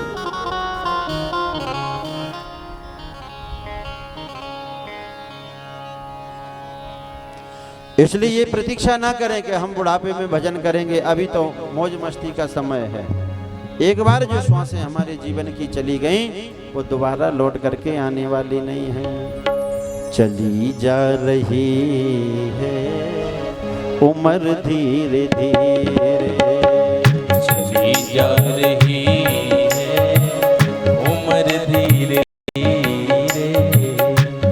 इसलिए ये प्रतीक्षा ना करें कि हम बुढ़ापे में भजन करेंगे, अभी तो मौज मस्ती का समय है। एक बार जो श्वासें हमारे जीवन की चली गईं वो दोबारा लौट करके आने वाली नहीं है। चली जा रही है उम्र धीरे धीरे, चली जा रही है उम्र धीरे धीरे,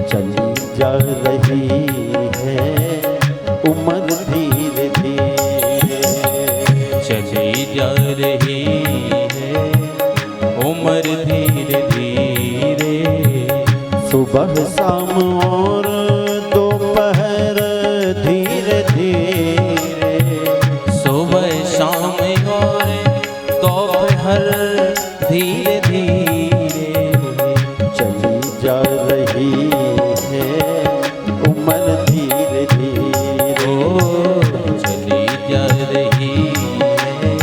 चली जा रही है उम्र धीरे धीरे, चली जा रही है उम्र धीरे धीरे। सुबह शाम और दोपहर धीरे धीरे, सुबह शाम और दोपहर धीरे धीरे, चली जा रही है उम्र धीरे धीरे, ओ चली जा रही है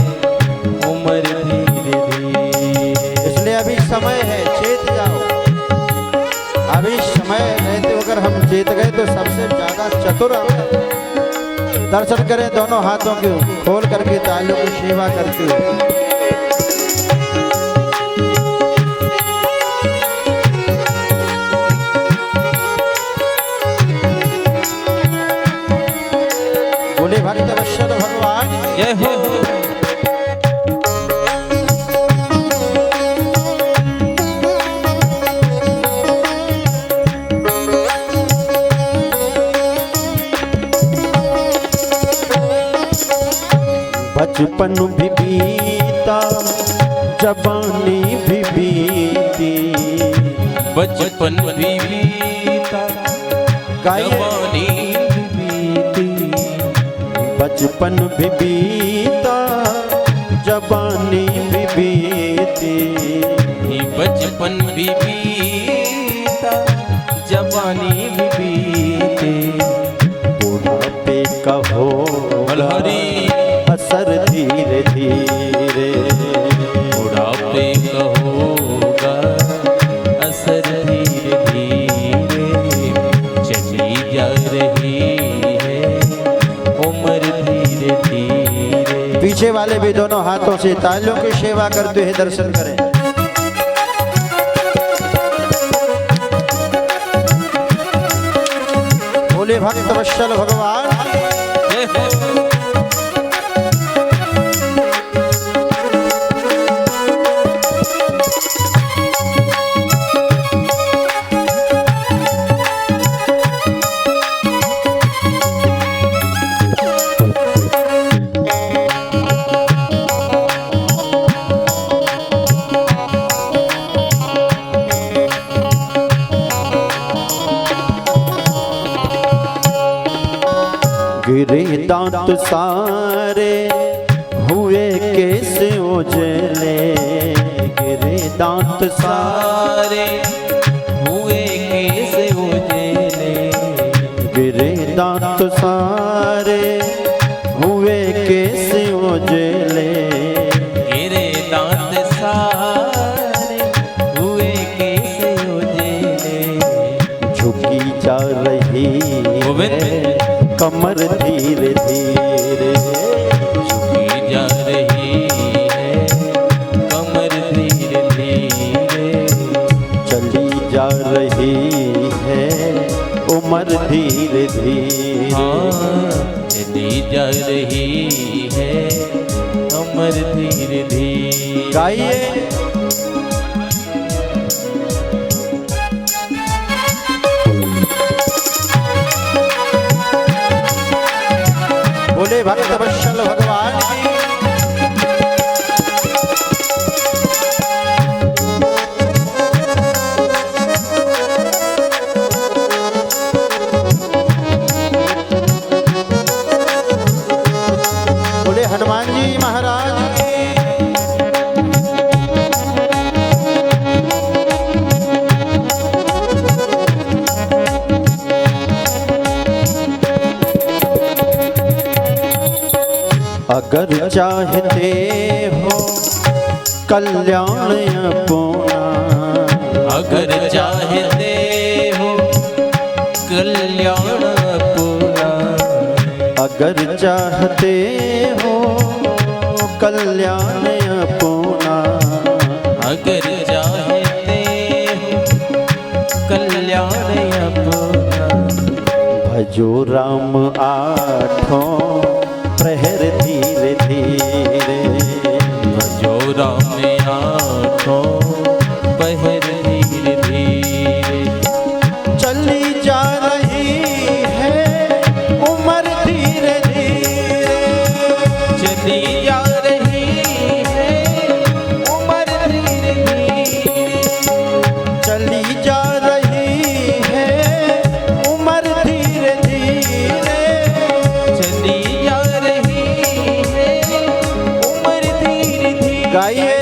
उम्र धीरे धीरे। इसलिए अभी समय है, चेत जाओ। अभी समय रहते अगर हम चेत गए तो सबसे ज्यादा चतुर हम हैं। दर्शन करें दोनों हाथों को खोल करके, तालियों की सेवा करके। बोले भक्त वत्सल भगवान जय हो। बचपन भी बीता जवानी भी बीती, बचपन भी बीता जवानी भी बीती, बचपन भी बीता जवानी भी बीती, बचपन भी बीता जवानी भी बीती। बुढ़ापे का हो हरी असर धीरे धीरे, बुढ़ापे का होगा असर धीरे धीरे, चली जा रही है उम्र धीरे धीरे। पीछे वाले भी दोनों हाथों से तालियों की सेवा करते हुए दर्शन करें। भक्त वत्सल भगवान गिरे दांत सारे हुए केस उजले, गिरे दांत सारे हुए केस उजले, गिरे दांत सारे हुए केस उजले, गिरे दांत सारे हुए केस उजले, झुकी जा रही है कमर धीरे धीरे, झुकी जा रही है कमर धीरे धीरे, चली जा रही है उम्र धीरे धीरे, चली जा रही है कमर धीरे धीरे। गाइए बोले भक्त वत्सल भगवान की। बोले हनुमान जी महाराज की। अगर चाहते हो कल्याण अपना, अगर चाहते हो कल्याण अपना, अगर चाहते हो कल्याण अपना, अगर चाहते हो कल्याण अपना, भजो राम आठों प्रहर धीरे धीरे, भजो राम आठों प्रहर धीरे धीरे, चली जा रही है उम्र धीरे धीरे, चली जा रही है उम्र धीरे धीरे, चली जा रही है उम्र धीरे धीरे, चली जा रही है उम्र धीरे धीरे। गाइए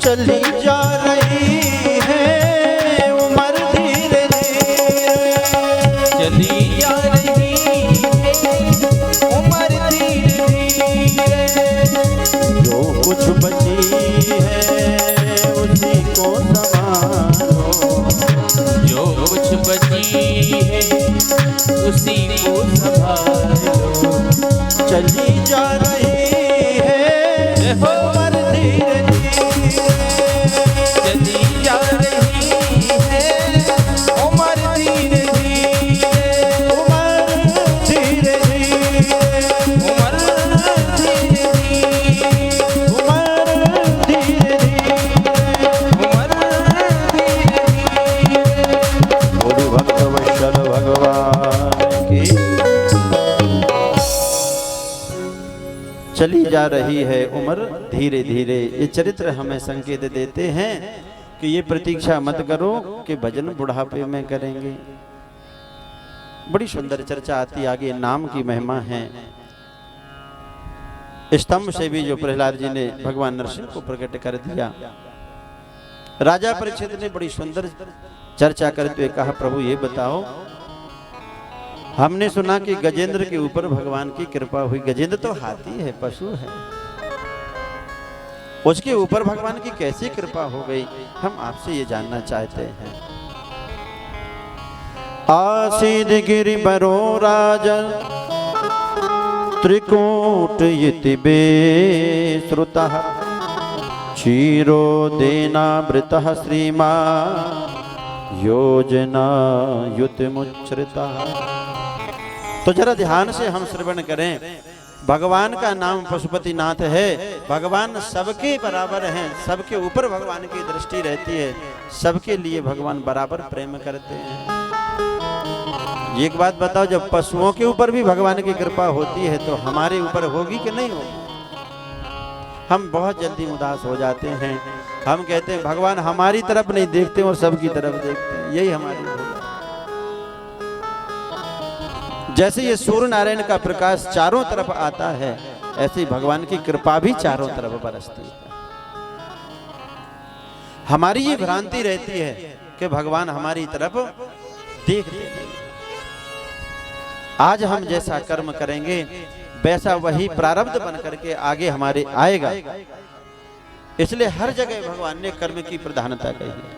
चली जा रही है उम्र धीरे धीरे, चली जा रही है उम्र धीरे धीरे, जो कुछ बची है उसी को संभालो, जो कुछ बची है उसी को संभालो, चली जा रही है उम्र धीरे धीरे, चली जा रही है उम्र धीरे धीरे, उम्र धीरे धीरे, उम्र धीरे धीरे, उम्र धीरे धीरे, उम्र धीरे धीरे। बोले भक्त वत्सल भगवान की। चली जा रही है उम्र धीरे धीरे, ये चरित्र हमें संकेत देते हैं कि ये प्रतीक्षा मत करो कि भजन बुढ़ापे में करेंगे। बड़ी सुंदर चर्चा आती आगे, नाम की महिमा है। स्तंभ से भी जो प्रहलाद जी ने भगवान नरसिंह को प्रकट कर दिया। राजा परीक्षित ने बड़ी सुंदर चर्चा करते हुए कहा, प्रभु ये बताओ, हमने सुना कि गजेंद्र के ऊपर भगवान की कृपा हुई। गजेंद्र तो हाथी है, पशु है, उसके ऊपर भगवान की कैसी कृपा हो गई? हम आपसे ये जानना चाहते हैं। आसीद गिरि बरो राजन त्रिकूट इति बेश्रुतः क्षीरो देनावृतः श्रीमान् योजना युतमुच्छ्रितः। तो जरा ध्यान से हम श्रवण करें। भगवान का नाम पशुपतिनाथ है। भगवान सबके बराबर हैं, सबके ऊपर भगवान की दृष्टि रहती है, सबके लिए भगवान बराबर प्रेम करते हैं। एक बात बताओ, जब पशुओं के ऊपर भी भगवान की कृपा होती है तो हमारे ऊपर होगी कि नहीं होगी? हम बहुत जल्दी उदास हो जाते हैं। हम कहते हैं भगवान हमारी तरफ नहीं देखते और सबकी तरफ देखते हैं। यही हमारी भूल है। जैसे ये सूर्य नारायण का प्रकाश चारों तरफ आता है, ऐसे भगवान की कृपा भी चारों तरफ बरसती है। हमारी ये भ्रांति रहती है कि भगवान हमारी तरफ देख रहे हैं। आज हम जैसा कर्म करेंगे वैसा वही प्रारब्ध बन करके आगे हमारे आएगा। इसलिए हर जगह भगवान ने कर्म की प्रधानता कही है।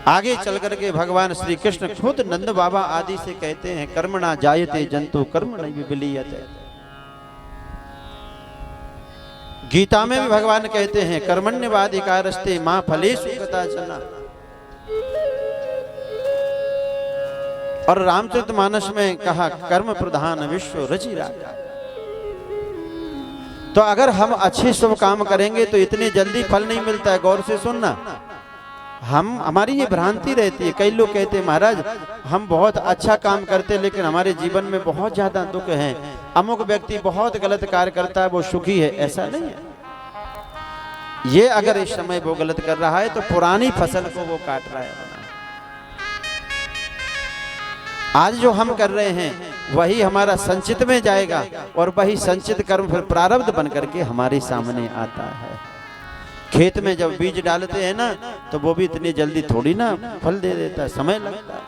आगे चल करके भगवान श्री कृष्ण खुद नंद बाबा आदि से कहते हैं, कर्मणा जायते जंतु कर्मणि विलीयते। गीता में भी भगवान कहते हैं, कर्मण्यवाधिकारस्ते मां फलेषु कदाचन। और रामचरितमानस में कहा, कर्म प्रधान विश्व रचि राखा। तो अगर हम अच्छे शुभ काम करेंगे तो इतनी जल्दी फल नहीं मिलता है। गौर से सुनना, हमारी ये भ्रांति रहती है। कई लोग कहते हैं महाराज हम बहुत अच्छा काम करते हैं लेकिन हमारे जीवन में बहुत ज्यादा दुख है। अमुक व्यक्ति बहुत गलत कार्य करता है, वो सुखी है। ऐसा नहीं है। ये अगर इस समय वो गलत कर रहा है तो पुरानी फसल को वो काट रहा है। आज जो हम कर रहे हैं वही हमारा संचित में जाएगा और वही संचित कर्म फिर प्रारब्ध बन करके हमारे सामने आता है। खेत में जब बीज डालते हैं ना तो वो भी इतनी जल्दी थोड़ी ना फल दे देता है, समय लगता है।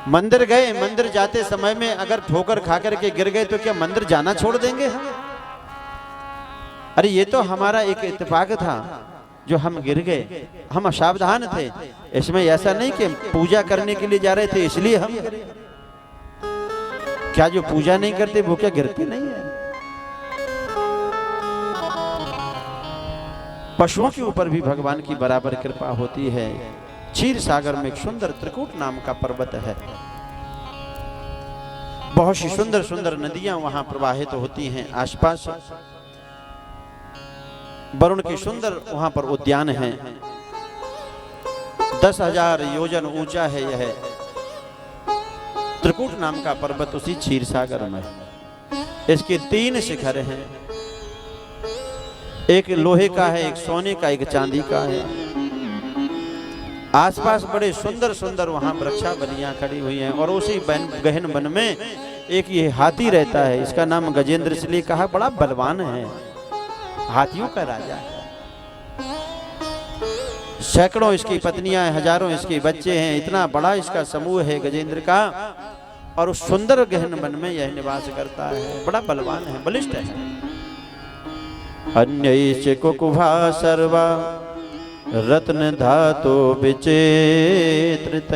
मंदिर गए, मंदिर जाते समय में अगर ठोकर खा करके गिर गए तो क्या मंदिर जाना छोड़ देंगे हम? अरे ये तो हमारा एक इत्तेफाक था जो हम गिर गए, हम असावधान थे। इसमें ऐसा नहीं कि पूजा करने के लिए जा रहे थे इसलिए हम गिरे। क्या जो पूजा नहीं करते वो क्या गिरते नहीं है? पशुओं के ऊपर भी भगवान की बराबर कृपा होती है। क्षीर सागर में एक सुंदर त्रिकूट नाम का पर्वत है। बहुत सी सुंदर सुंदर नदियां वहां प्रवाहित होती हैं। आसपास वरुण के सुंदर वहां पर उद्यान है। 10,000 योजन ऊंचा है यह त्रिकूट नाम का पर्वत, उसी क्षीर सागर में। इसके 3 शिखर हैं, एक लोहे का है, एक सोने का, एक चांदी का है। आसपास बड़े सुंदर सुंदर वहां वृक्षावलियां खड़ी हुई हैं और उसी गहन वन में एक ये हाथी रहता है। इसका नाम गजेंद्र इसलिए कहा, बड़ा बलवान है, हाथियों का राजा है। सैकड़ों इसकी पत्नियां हैं, हजारों इसके बच्चे हैं। इतना बड़ा इसका समूह है गजेंद्र का और उस सुंदर गहन वन में यह निवास करता है। बड़ा बलवान है, बलिष्ठ है। अन्य कुकुभा सर्वा रत्न धातु विचेत्रित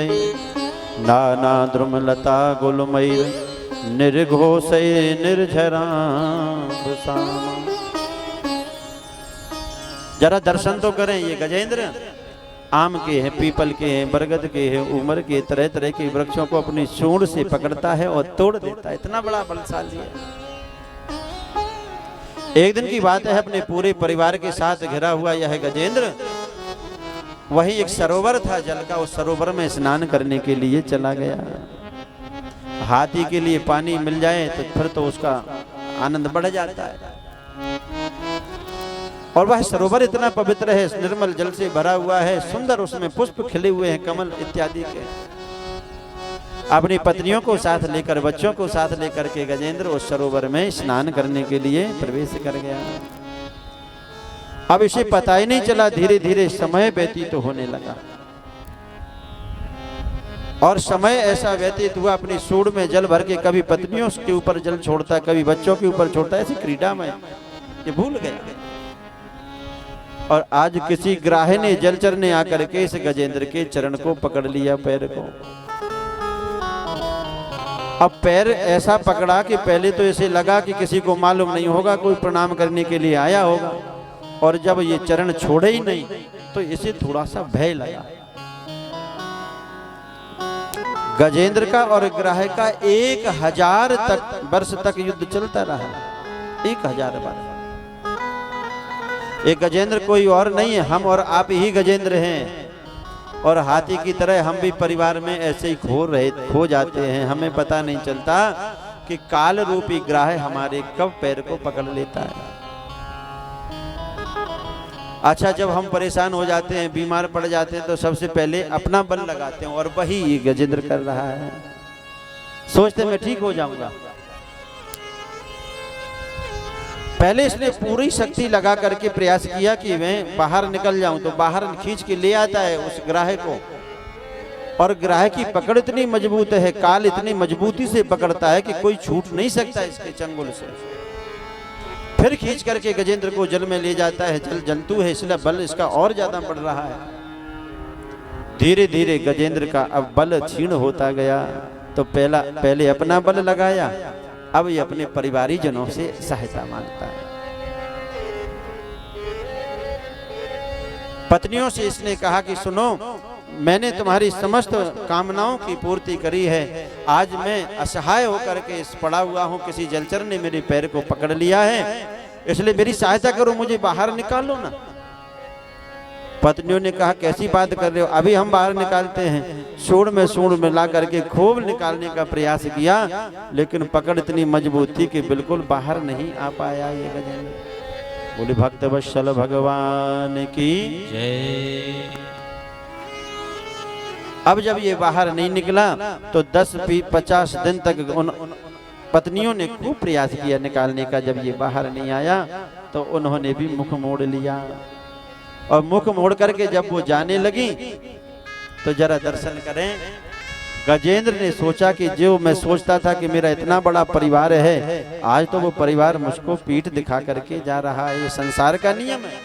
नाना द्रुमलता गुलमयी निर्घोष निर्झरा। जरा दर्शन तो करें। ये गजेंद्र आम के हैं, पीपल के हैं, बरगद के हैं, उमर के, तरह तरह के वृक्षों को अपनी सूंड से पकड़ता है और तोड़ देता है। इतना बड़ा बलशाली है। एक दिन की बात है, अपने पूरे परिवार के साथ घिरा हुआ यह गजेंद्र वहीं एक सरोवर था जल का, उस सरोवर में स्नान करने के लिए चला गया। हाथी के लिए पानी मिल जाए तो फिर तो उसका आनंद बढ़ जाता है। और वह सरोवर इतना पवित्र है, निर्मल जल से भरा हुआ है, सुंदर उसमें पुष्प खिले हुए हैं, कमल इत्यादि के। अपनी पत्नियों को साथ लेकर, बच्चों को साथ लेकर के गजेंद्र उस सरोवर में स्नान करने के लिए प्रवेश कर गया। अब इसे पता ही नहीं चला, धीरे धीरे समय व्यतीत होने लगा और समय ऐसा व्यतीत हुआ, अपनी सूंड में जल भर के कभी पत्नियों के ऊपर जल छोड़ता, कभी बच्चों के ऊपर छोड़ता, ऐसी क्रीड़ा में ये भूल गया। और आज किसी ग्राह्य ने जल चरने आकर के इस गजेंद्र के चरण को पकड़ लिया, पैर को। अब पैर ऐसा पकड़ा कि पहले तो ऐसे लगा कि किसी को मालूम नहीं होगा, कोई प्रणाम करने के लिए आया होगा, और जब ये चरण छोड़े ही नहीं तो इसे थोड़ा सा भय लगा। गजेंद्र का और ग्राह्य का 1000 वर्ष तक युद्ध चलता रहा, 1000 वर्ष। ये गजेंद्र कोई और नहीं है, हम और आप ही गजेंद्र हैं। और हाथी की तरह हम भी परिवार में ऐसे ही खो जाते हैं, हमें पता नहीं चलता कि काल रूपी ग्राह्य हमारे कब पैर को पकड़ लेता है। अच्छा, जब हम परेशान हो जाते हैं, बीमार पड़ जाते हैं, तो सबसे पहले अपना बल लगाते हैं, और वही ये गजेंद्र कर रहा है। सोचते मैं ठीक हो जाऊंगा, पहले इसने पूरी शक्ति लगा करके प्रयास किया कि मैं बाहर निकल जाऊं, तो बाहर खींच के ले आता है उस ग्राह्य को, और ग्राह्य की पकड़ इतनी मजबूत है, काल इतनी मजबूती से पकड़ता है कि कोई छूट नहीं सकता इसके चंगुल से। फिर खींच करके गजेंद्र को जल में ले जाता है। जल जंतु है, इसलिए बल इसका और ज्यादा बढ़ रहा है। धीरे धीरे गजेंद्र का अब बल क्षीण होता गया, तो पहले अपना बल लगाया, अब ये अपने परिवारी जनों से सहायता मांगता है। पत्नियों से इसने कहा कि सुनो, मैंने तुम्हारी समस्त कामनाओं की पूर्ति करी है, आज मैं असहाय होकर के पड़ा हुआ हूँ, किसी जलचर ने मेरे पैर को पकड़ लिया है, इसलिए मेरी सहायता करो, मुझे बाहर निकालो ना। पत्नियों ने कहा कैसी बात कर रहे हो, अभी हम बाहर निकालते हैं। सूंड में ला करके खूब निकालने का प्रयास किया, लेकिन पकड़ इतनी मजबूत थी कि बिल्कुल बाहर नहीं आ पाया ये गजेंद्र। बोले भक्त वत्सल भगवान की जय। अब जब ये बाहर नहीं निकला तो 10-50 दिन तक उन पत्नियों ने खूब प्रयास किया निकालने का। जब ये बाहर नहीं आया तो उन्होंने भी मुख मोड़ लिया, और मुख मोड़ करके जब वो जाने लगी तो जरा दर्शन करें। गजेंद्र ने सोचा कि जो मैं सोचता था कि मेरा इतना बड़ा परिवार है, आज तो वो परिवार मुझको पीठ दिखा करके जा रहा है। ये संसार का नियम है।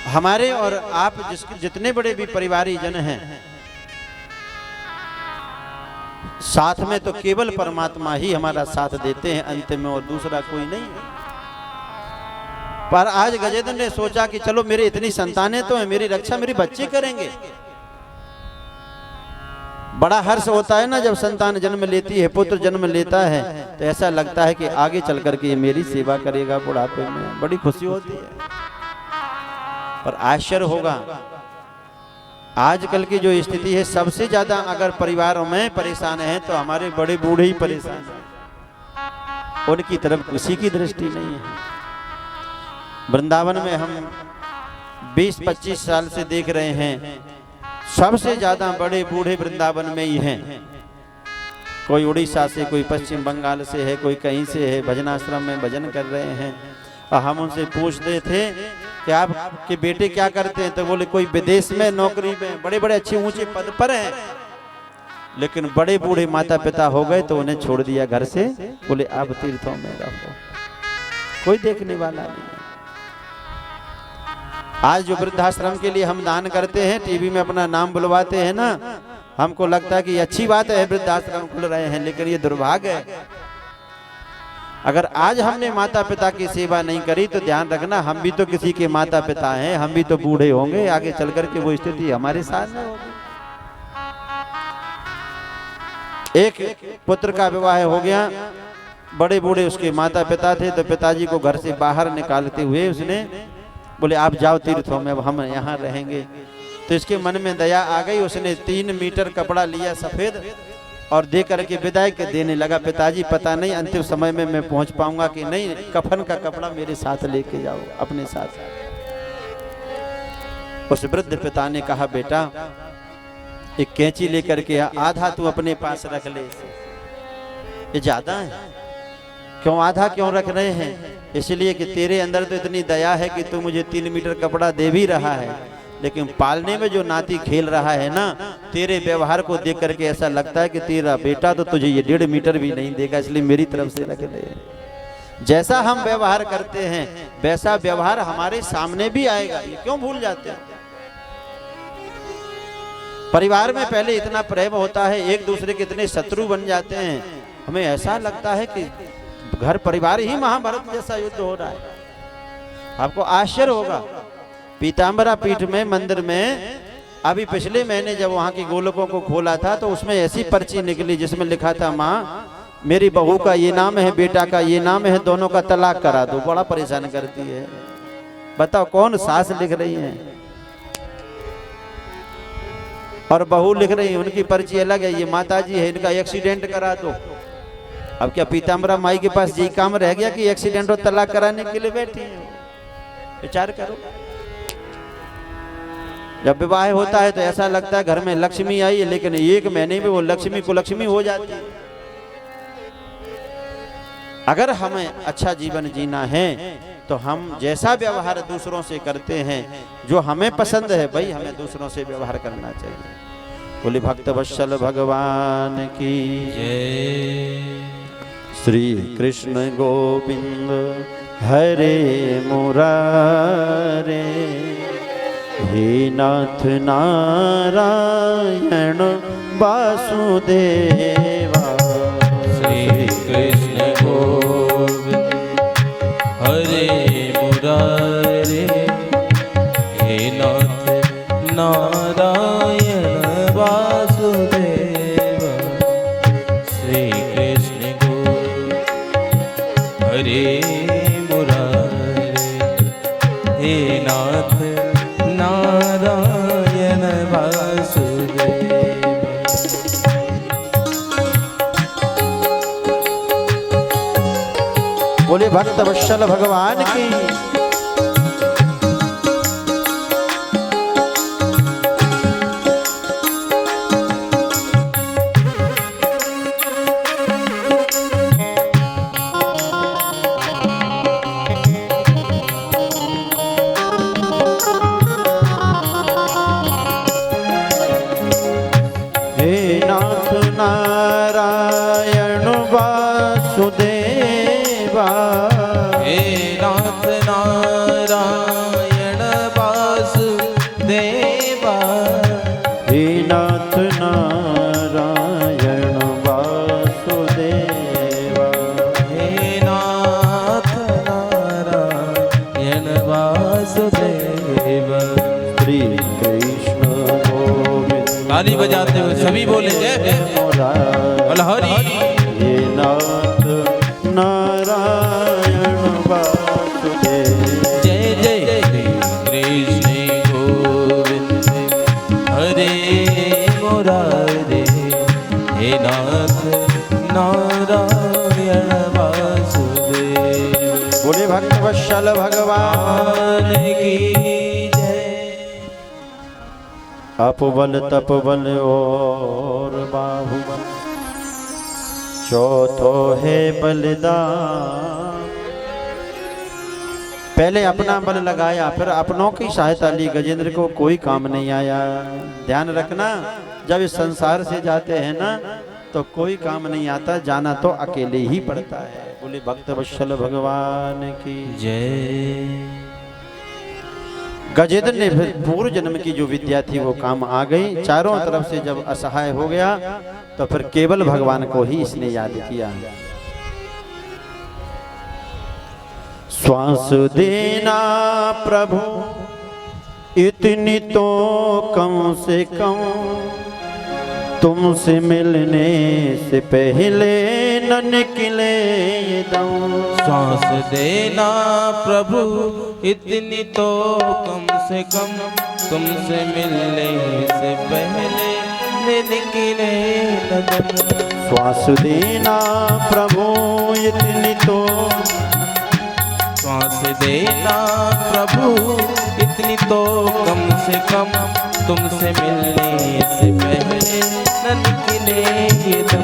हमारे और आप जितने बड़े भी परिवारी जन हैं, साथ में तो केवल परमात्मा ही हमारा साथ देते हैं अंत में, और दूसरा कोई नहीं है। पर आज गजेंद्र ने सोचा कि चलो मेरी इतनी संतानें तो हैं, मेरी रक्षा मेरे बच्चे करेंगे। बड़ा हर्ष होता है ना जब संतान जन्म लेती है, पुत्र जन्म लेता है, तो ऐसा लगता है कि आगे चल करके ये मेरी सेवा करेगा बुढ़ापे में, बड़ी खुशी होती है। पर आश्चर्य होगा, आजकल की जो स्थिति है, सबसे ज्यादा अगर परिवारों में परेशान है तो हमारे बड़े बूढ़े ही परेशान हैं, उनकी तरफ किसी की दृष्टि नहीं है। वृंदावन में हम 20-25 साल से देख रहे हैं, सबसे ज्यादा बड़े बूढ़े वृंदावन में ही हैं। कोई उड़ीसा से, कोई पश्चिम बंगाल से है, कोई कहीं से है, भजनाश्रम में भजन कर रहे हैं। और हम उनसे पूछते थे कि आपके बेटे क्या करते हैं, तो बोले कोई विदेश में नौकरी में, बड़े बड़े अच्छे ऊंचे पद पर हैं, लेकिन बड़े बूढ़े माता पिता हो गए तो उन्हें छोड़ दिया घर से, बोले आप तीर्थों में रहो, कोई देखने वाला नहीं। आज जो वृद्धाश्रम के लिए हम दान करते हैं, टीवी में अपना नाम बुलवाते हैं ना, हमको लगता है कि अच्छी बात है वृद्धाश्रम खुल रहे हैं, लेकिन ये दुर्भाग्य है। अगर आज हमने माता पिता की सेवा नहीं करी तो ध्यान रखना, हम भी तो किसी के माता पिता हैं, हम भी तो बूढ़े होंगे, आगे चल करके वो स्थिति हमारे साथ में होगी। एक पुत्र का विवाह हो गया, बड़े बूढ़े उसके माता पिता थे, तो पिताजी को घर से बाहर निकालते हुए उसने बोले आप जाओ तीर्थों में, अब हम यहाँ रहेंगे। तो इसके मन में दया आ गई, उसने 3 मीटर कपड़ा लिया सफेद और दे करके विदाई के देने लगा। पिताजी पता नहीं अंतिम समय में मैं पहुंच पाऊंगा कि नहीं, कफन का कपड़ा मेरे साथ लेके जाओ अपने साथ। उस वृद्ध पिता ने कहा, बेटा एक कैंची लेकर के आधा तू अपने पास रख ले, ये ज्यादा है। क्यों आधा क्यों रख रहे हैं? इसलिए कि तेरे अंदर तो इतनी दया है कि तू मुझे 3 मीटर कपड़ा दे भी रहा है, लेकिन पालने में जो नाती खेल रहा है ना, तेरे व्यवहार को देख करके ऐसा लगता है कि तेरा बेटा तो तुझे ये 1.5 मीटर भी नहीं देगा, इसलिए मेरी तरफ से रख ले। जैसा हम व्यवहार करते हैं वैसा व्यवहार हमारे सामने भी आएगा, ये क्यों भूल जाते हैं? परिवार में पहले इतना प्रेम होता है, एक दूसरे के इतने शत्रु बन जाते हैं, हमें ऐसा लगता है कि घर परिवार ही महाभारत जैसा युद्ध हो रहा है। आपको आश्चर्य होगा, पीताम्बरा पीठ में मंदिर में अभी पिछले महीने जब वहां की गोलकों को खोला था तो उसमें ऐसी पर्ची निकली जिसमें लिखा था, माँ मेरी बहू का ये नाम है, बेटा का ये नाम है, दोनों का तलाक करा दो। बड़ा परेशान करती है। बताओ कौन सास लिख रही है और बहू लिख रही है, उनकी पर्ची अलग है, ये माता जी है, इनका एक्सीडेंट करा दो। अब क्या पीताम्बरा माई के पास यही काम रह गया कि एक्सीडेंट और तलाक कराने के लिए बैठी है? विचार करो। जब विवाह होता है तो ऐसा लगता है घर में लक्ष्मी आई है, लेकिन 1 महीने में वो लक्ष्मी कुलक्ष्मी हो जाती है। अगर हमें अच्छा जीवन जीना है तो हम जैसा व्यवहार दूसरों से करते हैं, जो हमें पसंद है भाई, हमें दूसरों से व्यवहार करना चाहिए। बोले भक्त वत्सल भगवान की जय। श्री कृष्ण गोविंद हरे मुरारे, हे नाथ नारायण वासुदेवा। श्री कृष्ण गोविंद हरे मुरारे, हे नाथ नारायण वासुदेवा। श्री कृष्ण गोविंद हरे मुरारे, हे नाथ नारायण वासुदेवा। बोले भक्त वत्सल भगवान की। हे नाथ नारायण वासुदेवा, हे नाथ नारायण वासुदेवा। हे नाथ नारायण वासुदेवा। हे नाथ नारायण वासुदेवा। श्री कृष्ण गोविंद ताली बजाते हुए सभी बोले जय हरि। हे नाथ नारायण वासुदेवा। जय जय कृष्ण गोविंद हरे मुरारे, हे नाथ नारायण वासुदेव। बोले भक्त वत्सल भगवान की जय। अपबल तपबल और बाहुबल, चौथो है बलिदान। पहले अपना बल लगाया, फिर अपनों की सहायता ली, गजेंद्र को कोई काम नहीं आया। ध्यान रखना, जब इस संसार से जाते हैं ना तो कोई काम नहीं आता, जाना तो अकेले ही पड़ता है। बोले भक्त वत्सल भगवान की जय। गजेंद्र ने फिर पूर्व जन्म की जो विद्या थी वो काम आ गई। चारों तरफ से जब असहाय हो गया तो फिर केवल भगवान को ही इसने याद किया। श्वास देना प्रभु इतनी तो कम से कम, तुमसे मिलने से पहले न निकले दम। सांस देना प्रभु इतनी तो कम से कम, तुमसे मिलने से पहले न निकले दम। श्वास देना प्रभु इतनी तो श्वास देना प्रभु इतनी तो कम से कम, तुमसे मिलने से पहले न निकले ये दम,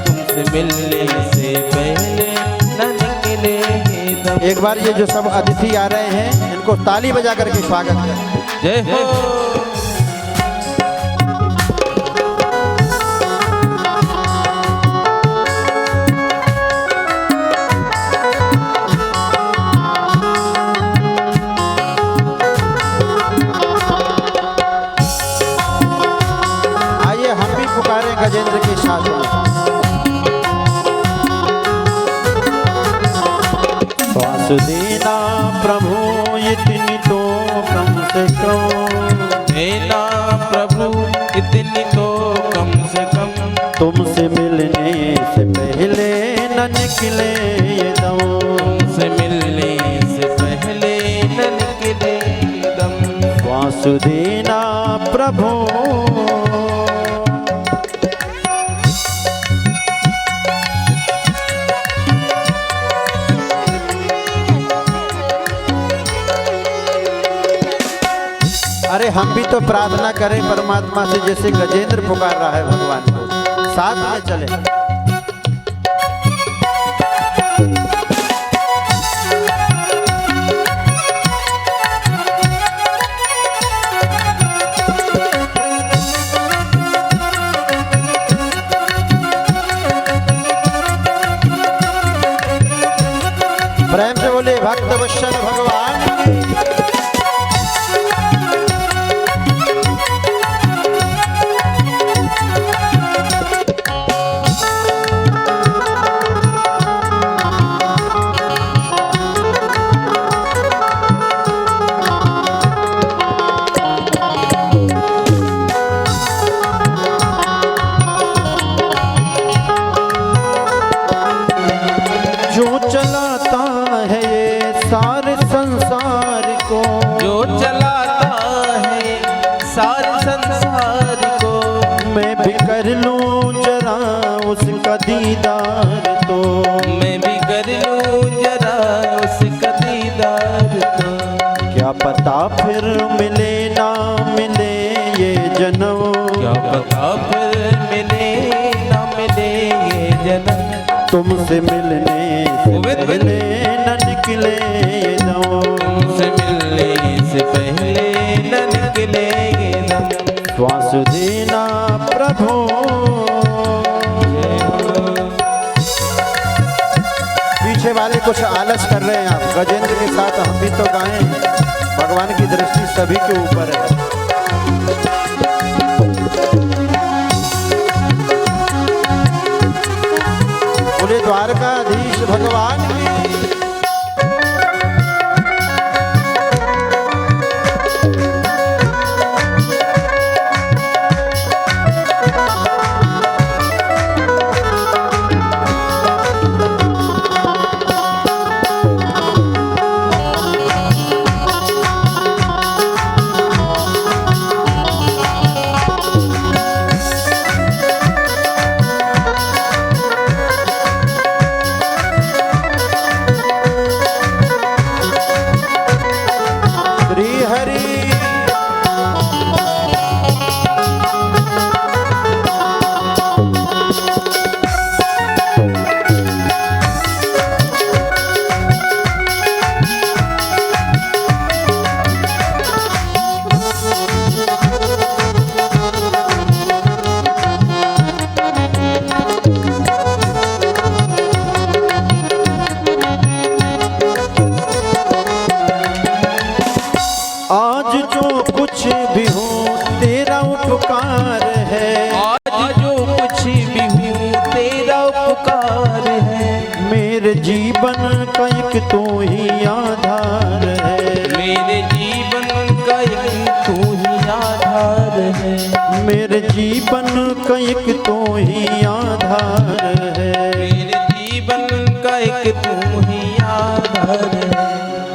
तुमसे मिलने से पहले न निकले ये दम। एक बार ये जो सब अतिथि आ रहे हैं इनको ताली बजा करके स्वागत करें। जय हो। गजेंद्र के साथ श्वास देना प्रभु इतनी तो कम से कम, देना प्रभु इतनी तो कम से कम, तुमसे मिलने से पहले न निकले ये दम, तुमसे मिलने से पहले न निकले ये दम। श्वास देना प्रभु अरे हम भी तो प्रार्थना करें परमात्मा से जैसे गजेंद्र पुकार रहा है भगवान को, साथ में चले। प्रेम से बोले भक्त वत्सल भगवान। जो चलाता है ये सारे संसार को, जो चलाता है सारे संसार को, मैं भी कर लूं जरा उसका दीदार तो, मैं भी कर लूं जरा उसका दीदार तो, क्या पता फिर मिले ना मिले ये जन्म, क्या पता फिर मिले ना मिले ये जन्म, तुमसे मिलने से पहले न निकले ये दम, तुमसे मिलने से पहले न निकले ये दम। श्वास देना प्रभु। पीछे वाले कुछ आलस कर रहे हैं, आप गजेंद्र के साथ हम भी तो गाएं, भगवान की दृष्टि सभी के ऊपर है। बोले द्वारकाधीश भगवान की। उपकार है, आज जो कुछ भी हूँ तेरा उपकार है। मेरे जीवन का एक तू ही आधार है, मेरे जीवन का एक तू ही आधार है। मेरे जीवन का एक तू ही आधार है, मेरे जीवन का एक तू ही आधार है।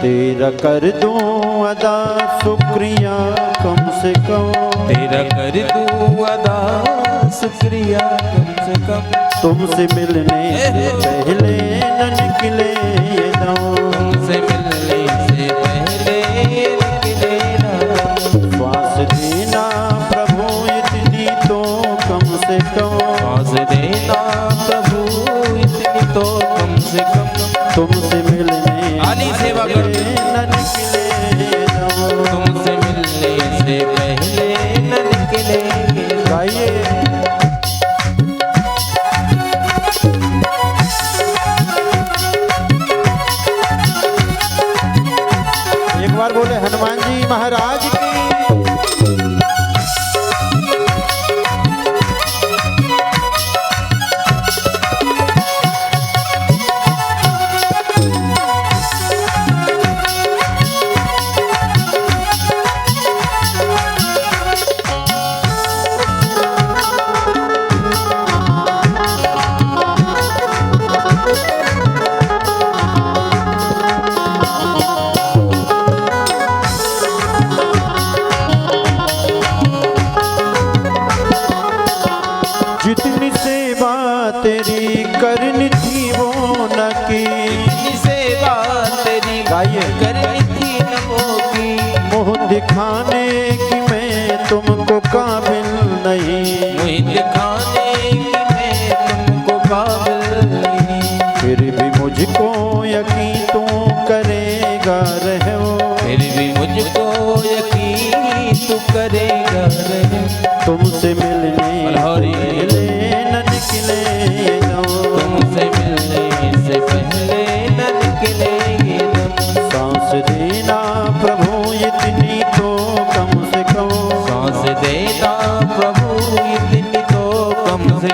तेरा कर दूं अदा शुक्रिया कम से कम, तेरा कर दूं अदा शुक्रिया कम से कम। तुमसे मिलने से पहले न निकले ये दम, तुमसे देना प्रभु इतनी तो कम से कम तुमसे मिलने आली सेवा कर न निकले दम। तुमसे मिलने से पहले न निकले गाइए एक बार बोले हनुमान जी महाराज की। जितनी सेवा तेरी करनी थी वो न की। जितनी सेवा तेरी गाइए करनी थी न वो की। मुँह दिखाने की मैं तुमको काबिल नहीं। मुझे दिखाने की मैं तुमको काबिल नहीं। फिर भी मुझको यकीन तू करेगा रहो। फिर भी मुझको यकीन तू करेगा रहे। तुमसे मिलने मल्हारी। पहले न निकले दम। तुमसे मिलने से पहले न निकले दम। सांस देना प्रभु इतनी तो कम से कम। सांस देना प्रभु इतनी तो कम से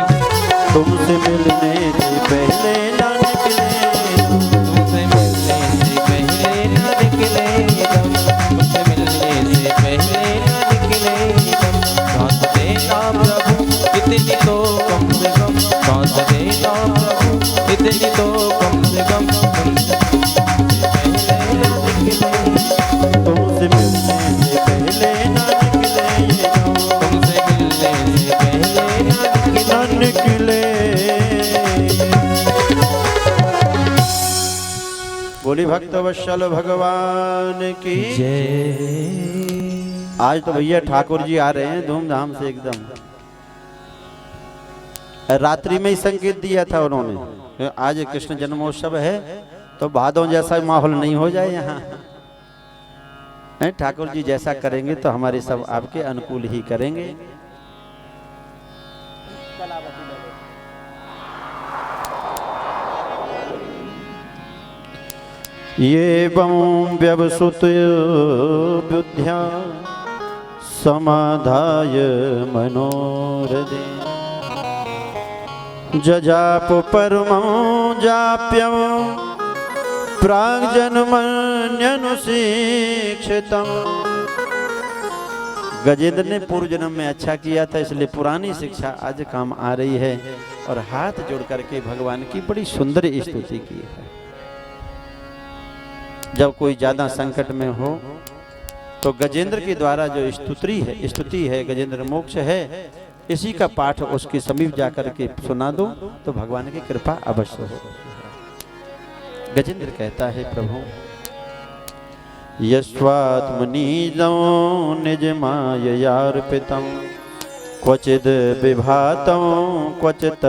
तुमसे मिलने से पहले न निकले दम। तुमसे मिलने से पहले न निकले दम। तुमसे मिलने से पहले न निकले दम। सांस देना प्रभु इतनी तो कम से कम। सांस देना प्रभु इतनी तो कम से कम। तुमसे मिलने से पहले न निकले दम। तुमसे मिलने से पहले न निकले। बोली भक्त वत्सल भगवान की। जय। आज तो भैया ठाकुर जी आ रहे हैं धूमधाम से एकदम। रात्रि में ही संकेत दिया था उन्होंने, आज कृष्ण जन्मोत्सव है तो भादों जैसा माहौल नहीं हो जाए यहाँ। ठाकुर जी जैसा करेंगे तो हमारे सब आपके अनुकूल ही करेंगे। ये बम व्यवसुत बुद्ध्या समाधाय मनोरदे। जजाप परमं जाप्यं प्राग्जन्मन्यनुशिक्षितम्। गजेंद्र ने पूर्व जन्म में अच्छा किया था इसलिए पुरानी शिक्षा आज काम आ रही है और हाथ जोड़ करके भगवान की बड़ी सुंदर स्तुति की है। जब कोई ज्यादा संकट में हो तो गजेंद्र के द्वारा जो स्तुति है गजेंद्र मोक्ष है, इसी का पाठ उसके समीप जाकर के सुना दो तो भगवान की कृपा अवश्य हो। गजेंद्र कहता है प्रभु यस्वात्मनीजं निज माययार्पितं क्वचिद् विभातं क्वचित्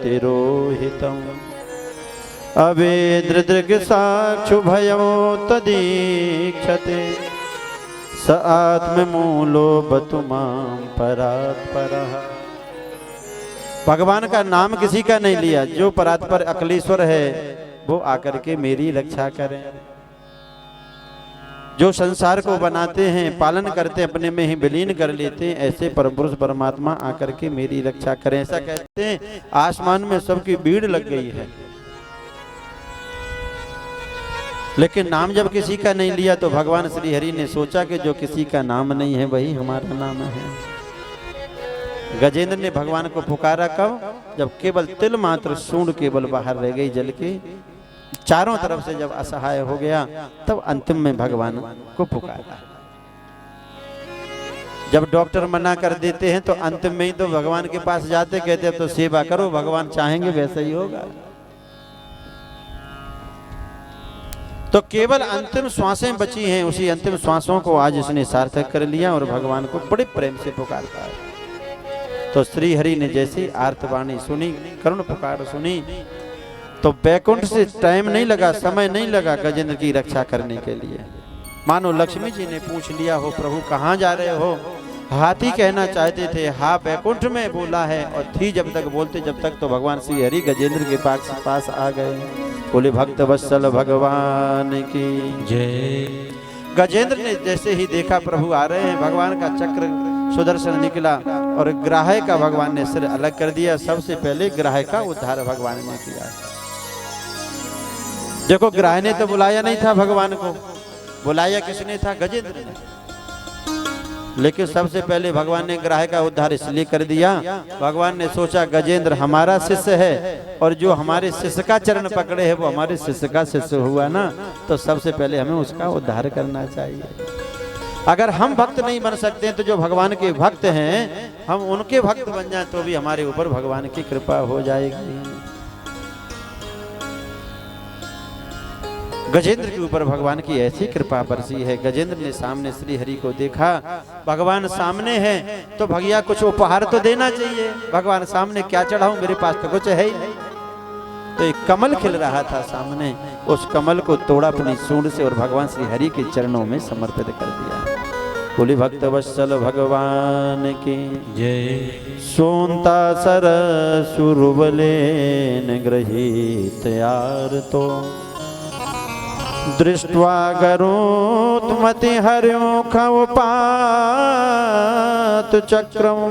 तिरोहितम्। अवेद्रदृग्साक्षुभयो तदीक्षते स आत्ममूलो बतु मां परात्परः। भगवान का नाम किसी का नहीं लिया, जो परात्पर अकलेश्वर है वो आकर के मेरी रक्षा करें। जो संसार को बनाते हैं पालन करते हैं अपने में ही विलीन कर लेते हैं, ऐसे परम पुरुष परमात्मा आकर के मेरी रक्षा करें। ऐसा कहते हैं आसमान में सबकी भीड़ लग गई है, लेकिन नाम जब किसी का नहीं लिया तो भगवान श्री हरि ने सोचा कि जो किसी का नाम नहीं है वही हमारा नाम है। गजेंद्र ने भगवान को पुकारा कब? जब केवल तिल मात्र सूंड केवल बाहर रह गई जल के, चारों तरफ से जब असहाय हो गया तब अंतिम में भगवान को पुकारा। जब डॉक्टर मना कर देते हैं तो अंतिम में ही तो भगवान के पास जाते, कहते अब तो सेवा करो, भगवान चाहेंगे वैसा ही होगा। तो केवल अंतिम श्वासें बची हैं, उसी अंतिम श्वासों को आज इसने सार्थक कर लिया और भगवान को बड़े प्रेम से पुकारता है। तो श्री हरि ने जैसी आर्तवाणी सुनी, करुण पुकार सुनी, तो बैकुंठ से टाइम नहीं लगा, समय नहीं लगा गजेंद्र की रक्षा करने के लिए। मानो लक्ष्मी जी ने पूछ लिया हो, प्रभु कहाँ जा रहे हो? हाथी कहना चाहते थे, हाँ बैकुंठ में बोला है, और थी जब तक बोलते जब तक, तो भगवान श्री हरि गजेंद्र के पास आ गए। बोले भक्त वत्सल भगवान की जय। गजेंद्र ने जैसे ही देखा प्रभु आ रहे हैं, भगवान का चक्र सुदर्शन निकला और ग्राह्य का भगवान ने सिर अलग कर दिया। सबसे पहले ग्राह्य का उद्धार भगवान ने किया। देखो ग्राह्य ने तो बुलाया नहीं था भगवान को, बुलाया किसने था? गजेंद्र ने। लेकिन सबसे पहले भगवान ने ग्राह्य का उद्धार इसलिए कर दिया, भगवान ने सोचा गजेंद्र हमारा शिष्य है और जो हमारे शिष्य का चरण पकड़े है वो हमारे शिष्य का शिष्य हुआ ना, तो सबसे पहले हमें उसका उद्धार करना चाहिए। अगर हम भक्त नहीं बन सकते हैं तो जो भगवान के भक्त हैं हम उनके भक्त बन जाएं तो भी हमारे ऊपर भगवान की कृपा हो जाएगी। गजेंद्र के ऊपर भगवान की ऐसी कृपा बरसी है। गजेंद्र ने सामने श्री हरि को देखा, भगवान सामने है तो भैया कुछ उपहार तो देना चाहिए। भगवान सामने क्या चढ़ाऊं, मेरे पास तो कुछ है ही नहीं। तो एक कमल खिल रहा था सामने, उस कमल को तोड़ा अपनी सूंड से और भगवान श्री हरि के चरणों में समर्पित कर दिया। बोले भक्त वत्सल भगवान की जय। सोनता सर सुरबलेन गृहीत यार तो दृष्ट्वा गरोत्मति हरियो खवपात चक्रम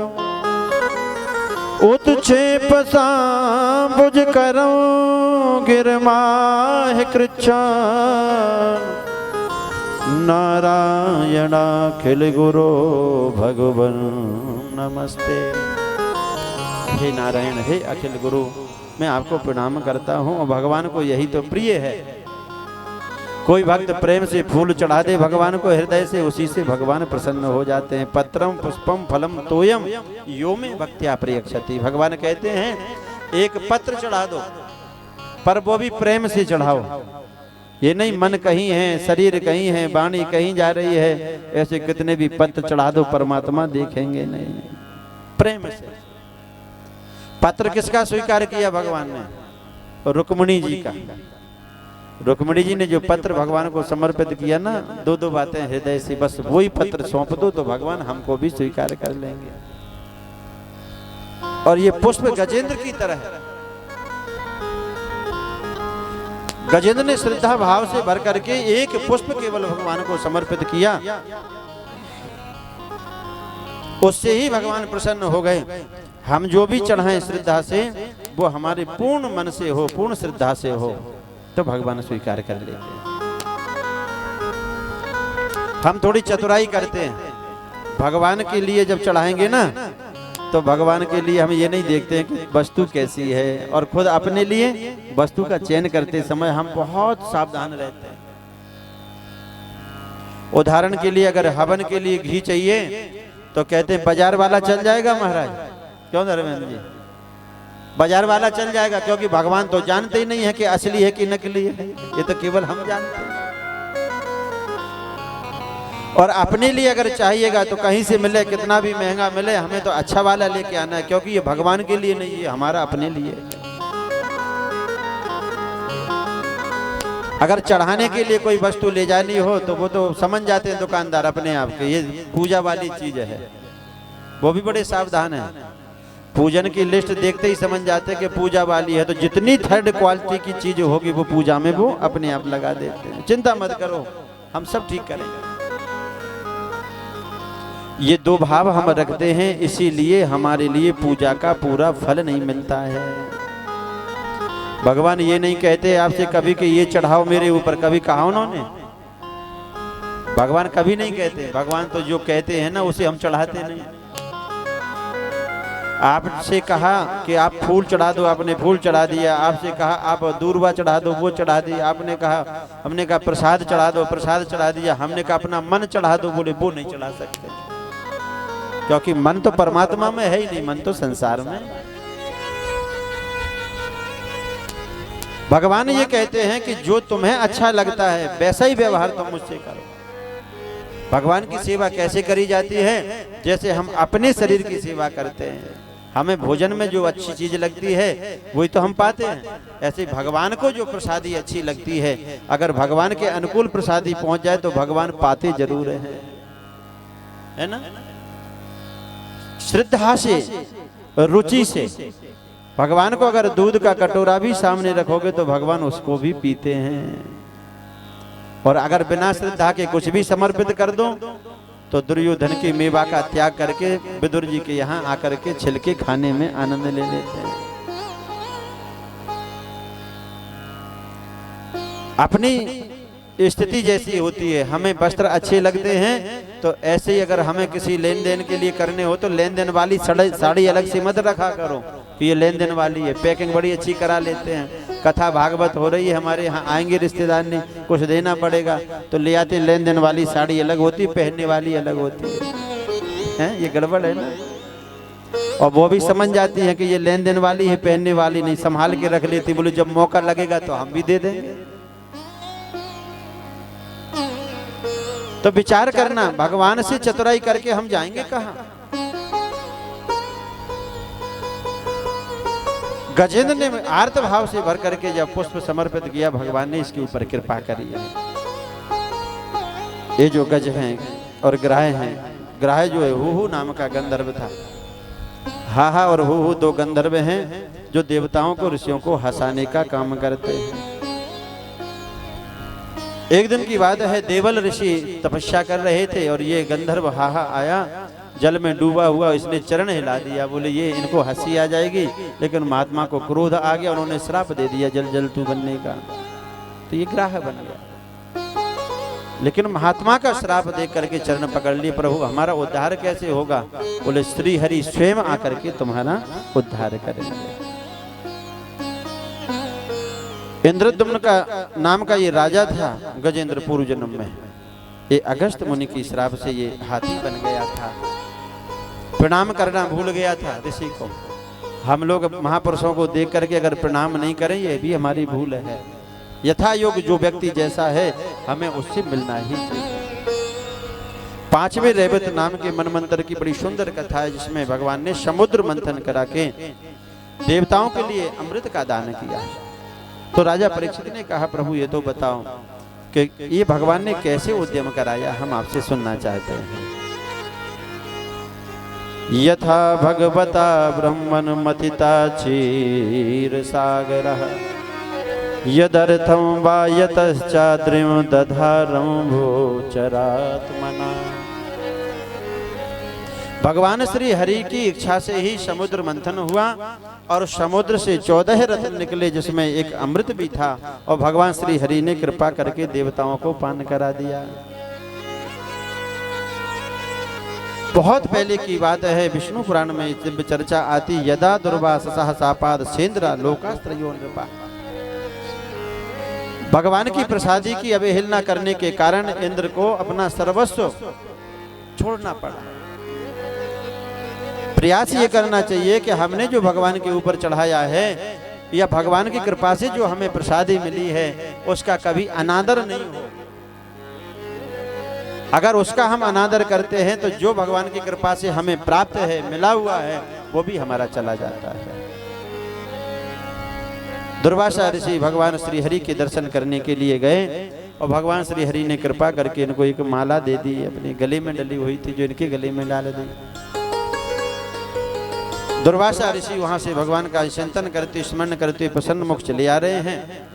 उत्क्षेप सांबुज करो गिरमाह कृच्छा नारायणाखिल गुरो भगवन नमस्ते। हे नारायण, हे अखिल गुरु, मैं आपको प्रणाम करता हूँ। और भगवान को यही तो प्रिय है। कोई भक्त प्रेम से फूल चढ़ा दे भगवान को हृदय से, उसी से भगवान प्रसन्न हो जाते हैं। पत्रम पुष्पम फलम तोयम यो में भक्त्या प्रियक्षति। भगवान कहते हैं एक पत्र चढ़ा दो, पर वो भी प्रेम से चढ़ाओ। ये नहीं मन कहीं है, शरीर कहीं है, वाणी कहीं जा रही है, ऐसे कितने भी पत्र चढ़ा दो परमात्मा देखेंगे नहीं। प्रेम से। पत्र किसका स्वीकार किया भगवान ने? रुक्मिणी जी का। रुक्मिणी जी ने जो पत्र भगवान को समर्पित किया ना, दो दो बातें हृदय से, बस वही पत्र सौंप दो तो भगवान हमको भी स्वीकार कर लेंगे। और ये पुष्प गजेंद्र की तरह है। गजेंद्र ने श्रद्धा भाव से भर करके एक पुष्प केवल भगवान को समर्पित किया, उससे ही भगवान प्रसन्न हो गए। हम जो भी चढ़ाएं श्रद्धा से, वो हमारे पूर्ण मन से हो, पूर्ण श्रद्धा से हो, तो भगवान स्वीकार कर लेते हैं। हम थोड़ी चतुराई करते हैं। भगवान के लिए जब चढ़ाएंगे ना, तो भगवान के लिए हम ये नहीं देखते हैं कि वस्तु कैसी है, और खुद अपने लिए वस्तु का चयन करते समय हम बहुत सावधान रहते हैं। उदाहरण के लिए अगर हवन के लिए घी चाहिए तो कहते हैं बाजार वाला चल जाएगा महाराज। क्यों धर्मेंद्र जी? बाजार वाला चल जाएगा, क्योंकि भगवान तो जानते ही नहीं है कि असली है कि नकली है, ये तो केवल हम जानते हैं। और अपने लिए अगर चाहिएगा तो कहीं से मिले, कितना भी महंगा मिले, हमें तो अच्छा वाला लेके आना है, क्योंकि ये भगवान के लिए नहीं है, हमारा अपने लिए। अगर चढ़ाने के लिए कोई वस्तु ले जानी हो तो वो तो समझ जाते हैं दुकानदार अपने आप के, ये पूजा वाली चीज है। वो भी बड़े सावधान है, पूजन की लिस्ट देखते ही समझ जाते हैं कि पूजा वाली है, तो जितनी थर्ड क्वालिटी की चीज होगी वो पूजा में वो अपने आप लगा देते हैं। चिंता मत करो, हम सब ठीक करेंगे। ये दो भाव हम रखते हैं, इसीलिए हमारे लिए पूजा का पूरा फल नहीं मिलता है। भगवान ये नहीं कहते आपसे कभी कि ये चढ़ाओ मेरे ऊपर, कभी कहा उन्होंने? भगवान कभी नहीं कहते। भगवान तो जो कहते हैं ना उसे हम चढ़ाते नहीं। आपसे कहा कि आप फूल चढ़ा दो, आपने फूल चढ़ा दिया। आपसे कहा आप दूर्वा चढ़ा दो, वो चढ़ा दिया। आपने कहा, हमने कहा प्रसाद चढ़ा दो, प्रसाद चढ़ा दिया। हमने कहा अपना मन चढ़ा दो, बोले वो नहीं चढ़ा सकते, क्योंकि मन तो परमात्मा में है ही नहीं, मन तो संसार में। भगवान ये कहते हैं कि जो तुम्हें अच्छा लगता है वैसा ही व्यवहार तुम मुझसे करो। भगवान की सेवा कैसे करी जाती है? जैसे हम अपने शरीर की सेवा करते हैं। हमें भोजन में जो अच्छी चीज लगती है वही तो हम पाते हैं। ऐसे भगवान को जो प्रसादी अच्छी लगती है, अगर भगवान के अनुकूल प्रसादी पहुंच जाए तो भगवान पाते जरूर हैं, है ना। श्रद्धा से, रुचि से भगवान को अगर दूध का कटोरा भी सामने रखोगे तो भगवान उसको भी पीते हैं। और अगर बिना श्रद्धा के कुछ भी समर्पित कर दो तो दुर्योधन की मेवा का त्याग करके विदुर जी के यहाँ आकर के छिलके खाने में आनंद ले लेते हैं। अपनी स्थिति जैसी होती है, हमें वस्त्र अच्छे लगते हैं तो ऐसे ही अगर हमें किसी लेन देन के लिए करने हो तो लेन देन वाली साड़ी अलग से मत रखा करो कि ये लेन देन वाली है, पैकिंग बड़ी अच्छी करा लेते हैं। कथा भागवत हो रही है, हमारे यहाँ आएंगे रिश्तेदार ने, कुछ देना पड़ेगा तो ले आते, लेन देन वाली साड़ी अलग होती, पहनने वाली अलग होती है। ये गड़बड़ है ना। और वो भी समझ जाती है कि ये लेन देन वाली है, पहनने वाली नहीं, संभाल के रख लेती, बोले जब मौका लगेगा तो हम भी दे देंगे। तो विचार करना, भगवान से चतुराई करके हम जाएंगे कहाँ। गजेंद्र ने आर्त भाव से भर करके जब पुष्प समर्पित किया, भगवान ने इसके ऊपर कृपा करी है। ये जो गज हैं और ग्राह हैं, ग्राह जो है हुहु नाम का गंधर्व था, हाहा और हुहु दो गंधर्व हैं जो देवताओं को, ऋषियों को हंसाने का काम करते हैं। एक दिन की बात है, देवल ऋषि तपस्या कर रहे थे और ये गंधर्व हाहा आया, जल में डूबा हुआ, इसने चरण हिला दिया, बोले ये इनको हंसी आ जाएगी, लेकिन महात्मा को क्रोध आ गया, उन्होंने श्राप दे दिया जल जल तू बनने का, तो ये ग्राह बन गया। लेकिन महात्मा का श्राप देख करके चरण पकड़ लिए, प्रभु हमारा उद्धार कैसे होगा? बोले श्री हरि स्वयं आकर के तुम्हारा उद्धार करेंगे। इंद्रद्युम्न का नाम का ये राजा था गजेंद्र पूर्व जन्म में, ये अगस्त मुनि की श्राप से ये हाथी बन गया था, प्रणाम करना भूल गया था ऋषि को। हम लोग महापुरुषों को देख करके अगर प्रणाम नहीं करें, ये भी हमारी भूल है। यथा योग जो व्यक्ति जैसा है हमें उससे मिलना ही चाहिए। पांचवें रेवत नाम के मन मंत्र की बड़ी सुंदर कथा है, जिसमें भगवान ने समुद्र मंथन करा के देवताओं के लिए अमृत का दान किया। तो राजा परीक्षित ने कहा, प्रभु ये तो बताओ कि ये भगवान ने कैसे उद्यम कराया, हम आपसे सुनना चाहते हैं। यथा भगवता ब्रह्मन मथिता क्षीर सागरः यदर्थं वा यतश्चाद्रिं दधारं भोचरात्मना। भगवान श्री हरि की इच्छा से ही समुद्र मंथन हुआ और समुद्र से 14 रत्न निकले, जिसमें एक अमृत भी था, और भगवान श्री हरि ने कृपा करके देवताओं को पान करा दिया। बहुत पहले की बात है, विष्णु पुराण में दिव्य चर्चा आती, यदा दुर्वास सहसापाद सेंद्रा लोकास्त्रयो नृपा। भगवान की प्रसादी की अवहेलना करने के कारण इंद्र को अपना सर्वस्व छोड़ना पड़ा। प्रयास ये करना चाहिए कि हमने जो भगवान के ऊपर चढ़ाया है या भगवान की कृपा से जो हमें प्रसादी मिली है उसका कभी अनादर नहीं हो। अगर उसका हम अनादर करते हैं तो जो भगवान की कृपा से हमें प्राप्त है, मिला हुआ है, वो भी हमारा चला जाता है। दुर्वासा ऋषि भगवान श्री हरि के दर्शन करने के लिए गए और भगवान श्री हरि ने कृपा करके इनको एक माला दे दी, अपने गले में डली हुई थी, जो इनके गले में डाल दी। दुर्वासा ऋषि वहां से भगवान का चिंतन करते, स्मरण करते प्रसन्न मुख चले आ रहे हैं।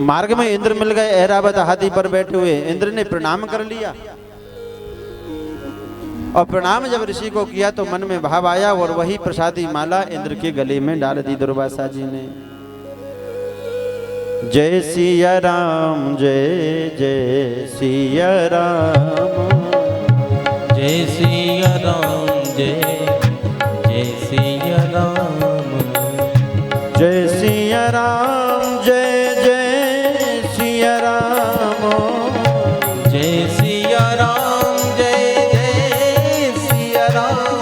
मार्ग में इंद्र मिल गए, ऐरावत हाथी पर बैठे हुए। इंद्र ने प्रणाम कर लिया और प्रणाम जब ऋषि को किया तो मन में भाव आया और वही प्रसादी माला इंद्र के गले में डाल दी दुर्वासा जी ने। जय सिया राम, जय जय सिया राम, जय सिया राम, जय जय सिया राम, जय सिया राम, जय जय सिया राम, जय सिया राम, जय जय सिया राम,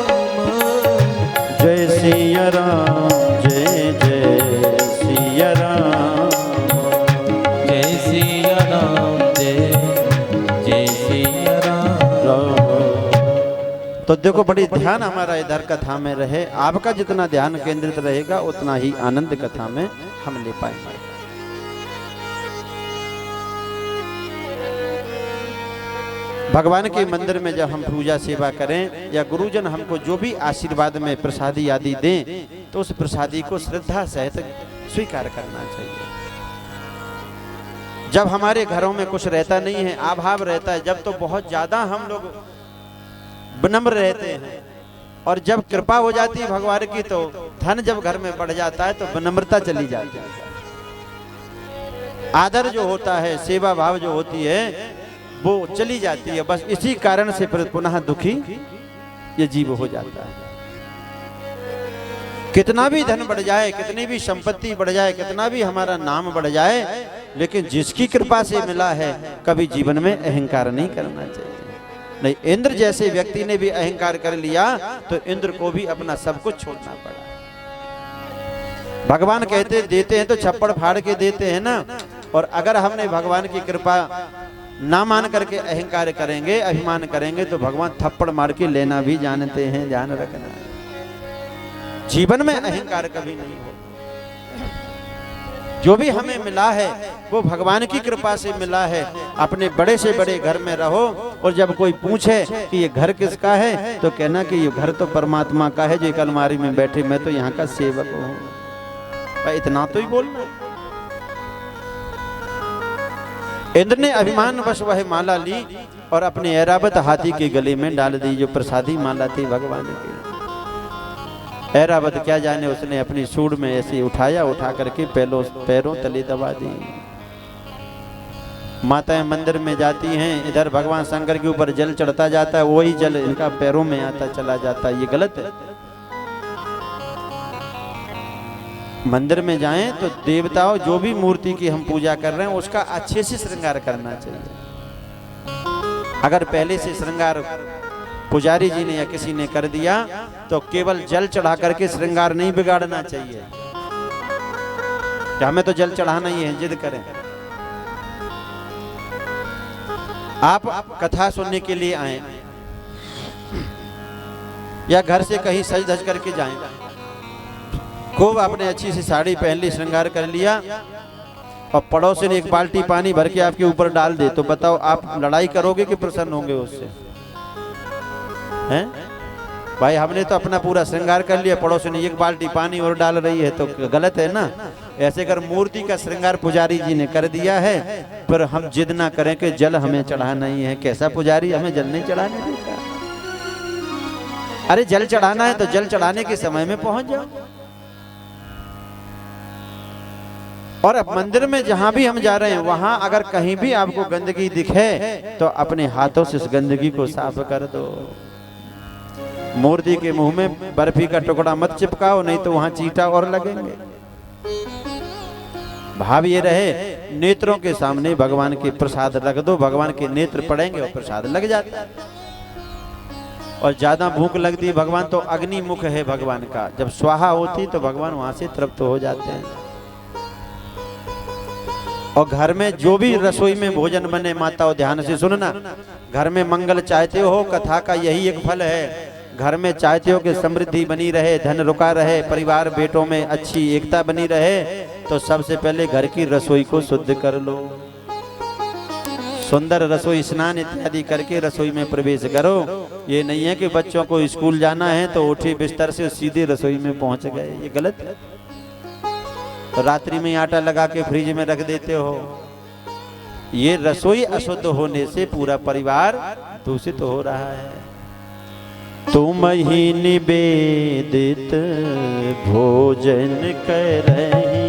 जय सिया राम, जय जय सिया राम, जय सिया राम, जय जय सिया राम। देखो बड़ी ध्यान हमारा इधर कथा में रहे, आपका जितना ध्यान केंद्रित रहेगा उतना ही आनंद कथा में हम ले पाएंगे। भगवान के मंदिर में जब हम पूजा सेवा करें या गुरुजन हमको जो भी आशीर्वाद में प्रसादी आदि दें तो उस प्रसादी को श्रद्धा सहित स्वीकार करना चाहिए। जब हमारे घरों में कुछ रहता नहीं है, अभाव रहता है, जब तो बहुत ज्यादा हम लोग विनम्र रहते हैं, और जब कृपा हो जाती है भगवान की तो धन जब घर में बढ़ जाता है तो विनम्रता चली जाती है। आदर जो होता है, सेवा भाव जो होती है वो चली जाती है। बस इसी कारण से फिर पुनः दुखी ये जीव हो जाता है। कितना भी धन बढ़ जाए, कितनी भी संपत्ति बढ़ जाए, कितना भी हमारा नाम बढ़ जाए, लेकिन जिसकी कृपा से मिला है कभी जीवन में अहंकार नहीं करना चाहिए। नहीं, इंद्र जैसे व्यक्ति ने भी अहंकार कर लिया तो इंद्र को भी अपना सब कुछ छोड़ना पड़ा। भगवान कहते देते हैं तो छप्पड़ फाड़ के देते हैं ना, और अगर हमने भगवान की कृपा ना मान करके अहंकार करेंगे, अभिमान करेंगे तो भगवान थप्पड़ मार के लेना भी जानते हैं, ध्यान रखना। जीवन में अहंकार कभी नहीं हो। जो भी हमें मिला है वो भगवान की कृपा से मिला है। अपने बड़े से बड़े घर में रहो, और जब कोई पूछे कि ये घर किसका है तो कहना कि ये घर तो परमात्मा का है जो एक अलमारी में बैठे, मैं तो यहाँ का सेवक हूँ। इतना तो ही बोलना। इंद्र ने अभिमान वश वह माला ली और अपने ऐरावत हाथी के गले में डाल दी, जो प्रसादी माला थी भगवान की। ऐरावत क्या जाने उसने अपनी सूंड में ऐसे उठाया, उठा करके पैरों तले दबा दी। माताएं मंदिर में जाती हैं, इधर भगवान शंकर के ऊपर जल चढ़ता जाता है, वही जल इनका पैरों में आता चला जाता है। ये गलत है। मंदिर में जाएं तो देवताओं जो भी मूर्ति की हम पूजा कर रहे हैं उसका अच्छे से श्रृंगार करना चाहिए। अगर पहले से श्रृंगार पुजारी जी ने या किसी ने कर दिया तो केवल जल चढ़ा करके श्रृंगार नहीं बिगाड़ना चाहिए। हमें तो जल चढ़ाना ही है, जिद करें। आप कथा सुनने के लिए आए या घर से कहीं सज धज करके जाएं, खूब आपने अच्छी सी साड़ी पहन ली, श्रृंगार कर लिया, और पड़ोसी ने एक बाल्टी पानी भर के आपके ऊपर डाल दे, तो बताओ आप लड़ाई करोगे कि प्रसन्न होंगे उससे? हैं भाई, हमने तो अपना पूरा श्रृंगार कर लिया, पड़ोसी ने एक बाल्टी पानी और डाल रही है तो गलत है ना। ऐसे अगर मूर्ति का श्रृंगार पुजारी जी ने कर दिया है, फिर हम जिद ना करें कि जल हमें चढ़ाना ही है। कैसा पुजारी, हमें जल नहीं चढ़ाने देता। अरे जल चढ़ाना है तो जल चढ़ाने के समय में पहुंच जाओ। और अब मंदिर में जहां भी हम जा रहे हैं वहां अगर कहीं भी आपको गंदगी दिखे तो अपने हाथों से उस गंदगी को साफ कर दो। मूर्ति के मुंह में बर्फी का टुकड़ा मत चिपकाओ, नहीं तो वहां चींटा और लगेंगे। भाव ये रहे, नेत्रों के सामने भगवान के प्रसाद रख दो, भगवान के नेत्र पड़ेंगे और प्रसाद लग जाता है। और ज्यादा भूख लगती भगवान तो अग्नि मुख है भगवान का, जब स्वाहा होती तो भगवान वहां से तृप्त हो जाते हैं। और घर में जो भी रसोई में भोजन बने, माताओं ध्यान से सुनना, घर में मंगल चाहते हो, कथा का यही एक फल है। घर में चाहते हो कि समृद्धि बनी रहे, धन रुका रहे, परिवार बेटों में अच्छी एकता बनी रहे, तो सबसे पहले घर की रसोई को शुद्ध कर लो। सुंदर रसोई स्नान इत्यादि करके रसोई में प्रवेश करो। ये नहीं है कि बच्चों को स्कूल जाना है तो उठे बिस्तर से सीधे रसोई में पहुंच गए, ये गलत है। तो रात्रि में आटा लगा के फ्रिज में रख देते हो। ये रसोई अशुद्ध होने से पूरा परिवार दूषित हो रहा है। तुम ही निवेदित भोजन करही,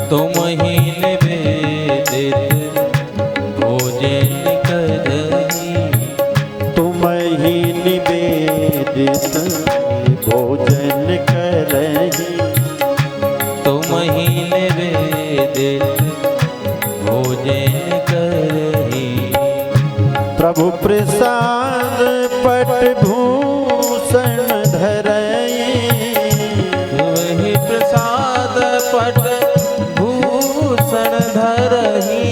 तुम ही निवेदित भोजन करही, तुम ही निवेदित भोजन करही, तुम ही निवेदित भोजन करही। प्रभु प्रसाद पट भूषण धरई, वही प्रसाद पट भूषण धरही,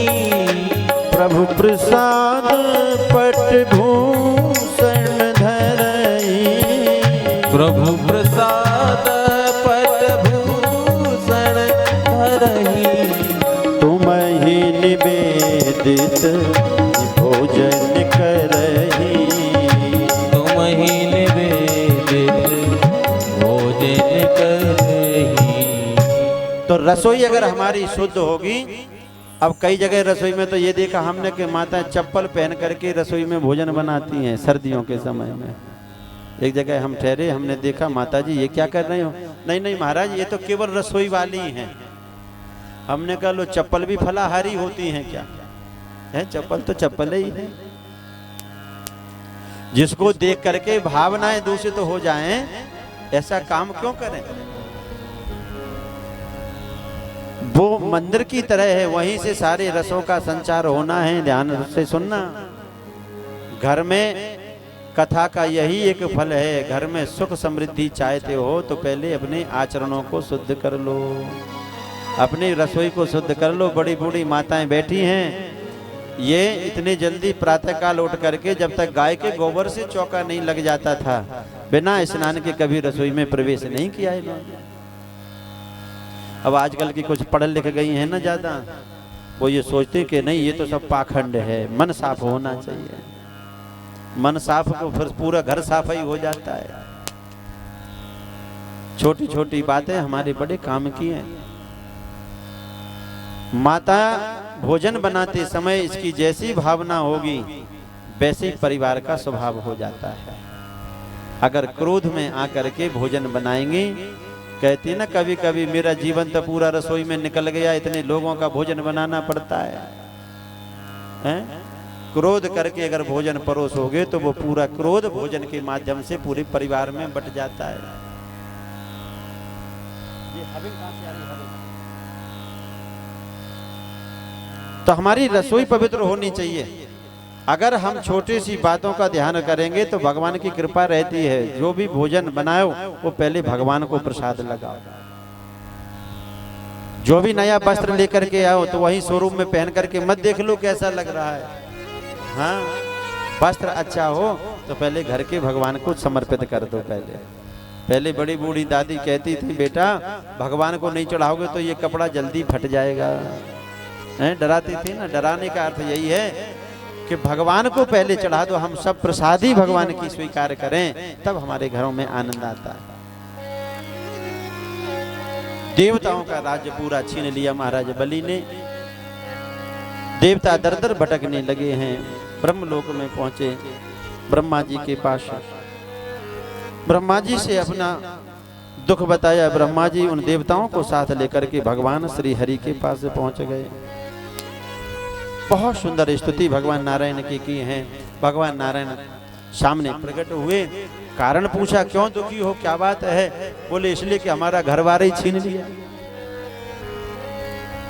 प्रभु प्रसाद पट भूषण धरई, प्रभु प्रसाद पटभूषण धरहि तुम ही निवेदित भोजन करही। तुम ही निवेदित भोजन करही। तो रसोई अगर हमारी शुद्ध होगी, अब कई जगह रसोई में तो ये देखा हमने कि माता चप्पल पहन करके रसोई में भोजन बनाती हैं सर्दियों के समय में। एक जगह हम ठहरे, हमने देखा माता जी ये क्या कर रहे हो? नहीं नहीं महाराज ये तो केवल रसोई वाली हैं। हमने कहा लो चप्पल भी फलाहारी होती हैं क्या? है चप्पल तो चप्पल ही है। जिसको देख करके भावनाएं दूषित हो जाएं, ऐसा काम क्यों करें? वो मंदिर की तरह है, वहीं से सारे रसों का संचार होना है। ध्यान से सुनना। घर में कथा का यही एक फल है। घर में सुख समृद्धि चाहते हो तो पहले अपने आचरणों को शुद्ध कर लो, अपनी रसोई को शुद्ध कर लो। बड़ी बूढ़ी माताएं बैठी हैं, ये इतनी जल्दी प्रातःकाल उठ करके जब तक गाय के गोबर से चौका नहीं लग जाता था, बिना स्नान के कभी रसोई में प्रवेश नहीं किया इन्होंने। अब आजकल की कुछ पढ़ लिख गई हैं ना ज्यादा, वो ये सोचते कि नहीं ये तो सब पाखंड है, मन साफ होना चाहिए। मन साफ तो फिर पूरा घर साफ ही हो जाता है। छोटी छोटी बातें हमारे बड़े काम की हैं। माता भोजन बनाते समय इसकी जैसी भावना होगी वैसे ही परिवार का स्वभाव हो जाता है। अगर क्रोध में आकर के भोजन बनाएंगे, कहती ना कभी कभी मेरा जीवन तो पूरा रसोई में निकल गया, इतने लोगों का भोजन बनाना पड़ता है, हैं? क्रोध करके अगर भोजन परोसोगे तो वो पूरा क्रोध भोजन के माध्यम से पूरे परिवार में बट जाता है। तो हमारी रसोई पवित्र होनी चाहिए। अगर हम छोटी सी बातों का ध्यान करेंगे तो भगवान की कृपा रहती है। जो भी भोजन बनाओ वो पहले भगवान को प्रसाद लगाओ। जो भी नया वस्त्र लेकर के आओ तो वही शोरूम में पहन करके मत देख लो कैसा लग रहा है। हाँ, वस्त्र अच्छा हो तो पहले घर के भगवान को समर्पित कर दो। पहले बड़ी बूढ़ी दादी कहती थी बेटा भगवान को नहीं चढ़ाओगे तो ये कपड़ा जल्दी फट जाएगा, डराती थी ना। डराने का अर्थ यही है कि भगवान को पहले चढ़ा दो, हम सब प्रसादी भगवान की स्वीकार करें, तब हमारे घरों में आनंद आता है। देवताओं का राज्य पूरा छीन लिया महाराज बलि ने। देवता दर दर भटकने लगे हैं, ब्रह्मलोक में पहुंचे ब्रह्मा जी के पास। ब्रह्मा जी से अपना दुख बताया। ब्रह्मा जी उन देवताओं को साथ लेकर के भगवान श्री हरि के पास पहुंच गए। बहुत सुंदर स्तुति भगवान नारायण की हैं। भगवान नारायण सामने प्रकट हुए, कारण पूछा क्यों दुखी हो, क्या बात है? बोले इसलिए कि हमारा घर वार ही छीन लिया।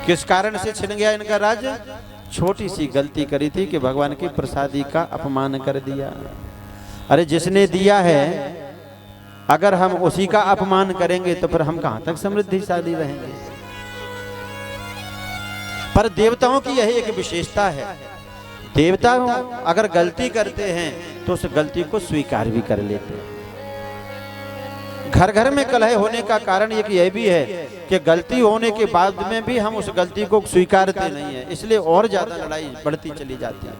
किस कारण से छिन गया इनका राज्य? छोटी सी गलती करी थी कि भगवान की प्रसादी का अपमान कर दिया। अरे जिसने दिया है अगर हम उसी का अपमान करेंगे तो फिर हम कहां तक समृद्धिशाली रहेंगे? पर देवताओं की यही एक विशेषता है, देवता अगर गलती करते हैं तो उस गलती को स्वीकार भी कर लेते हैं। घर घर में कलह होने का कारण एक यह भी है कि गलती होने के बाद में भी हम उस गलती को स्वीकारते नहीं है, इसलिए और ज्यादा लड़ाई बढ़ती चली जाती है।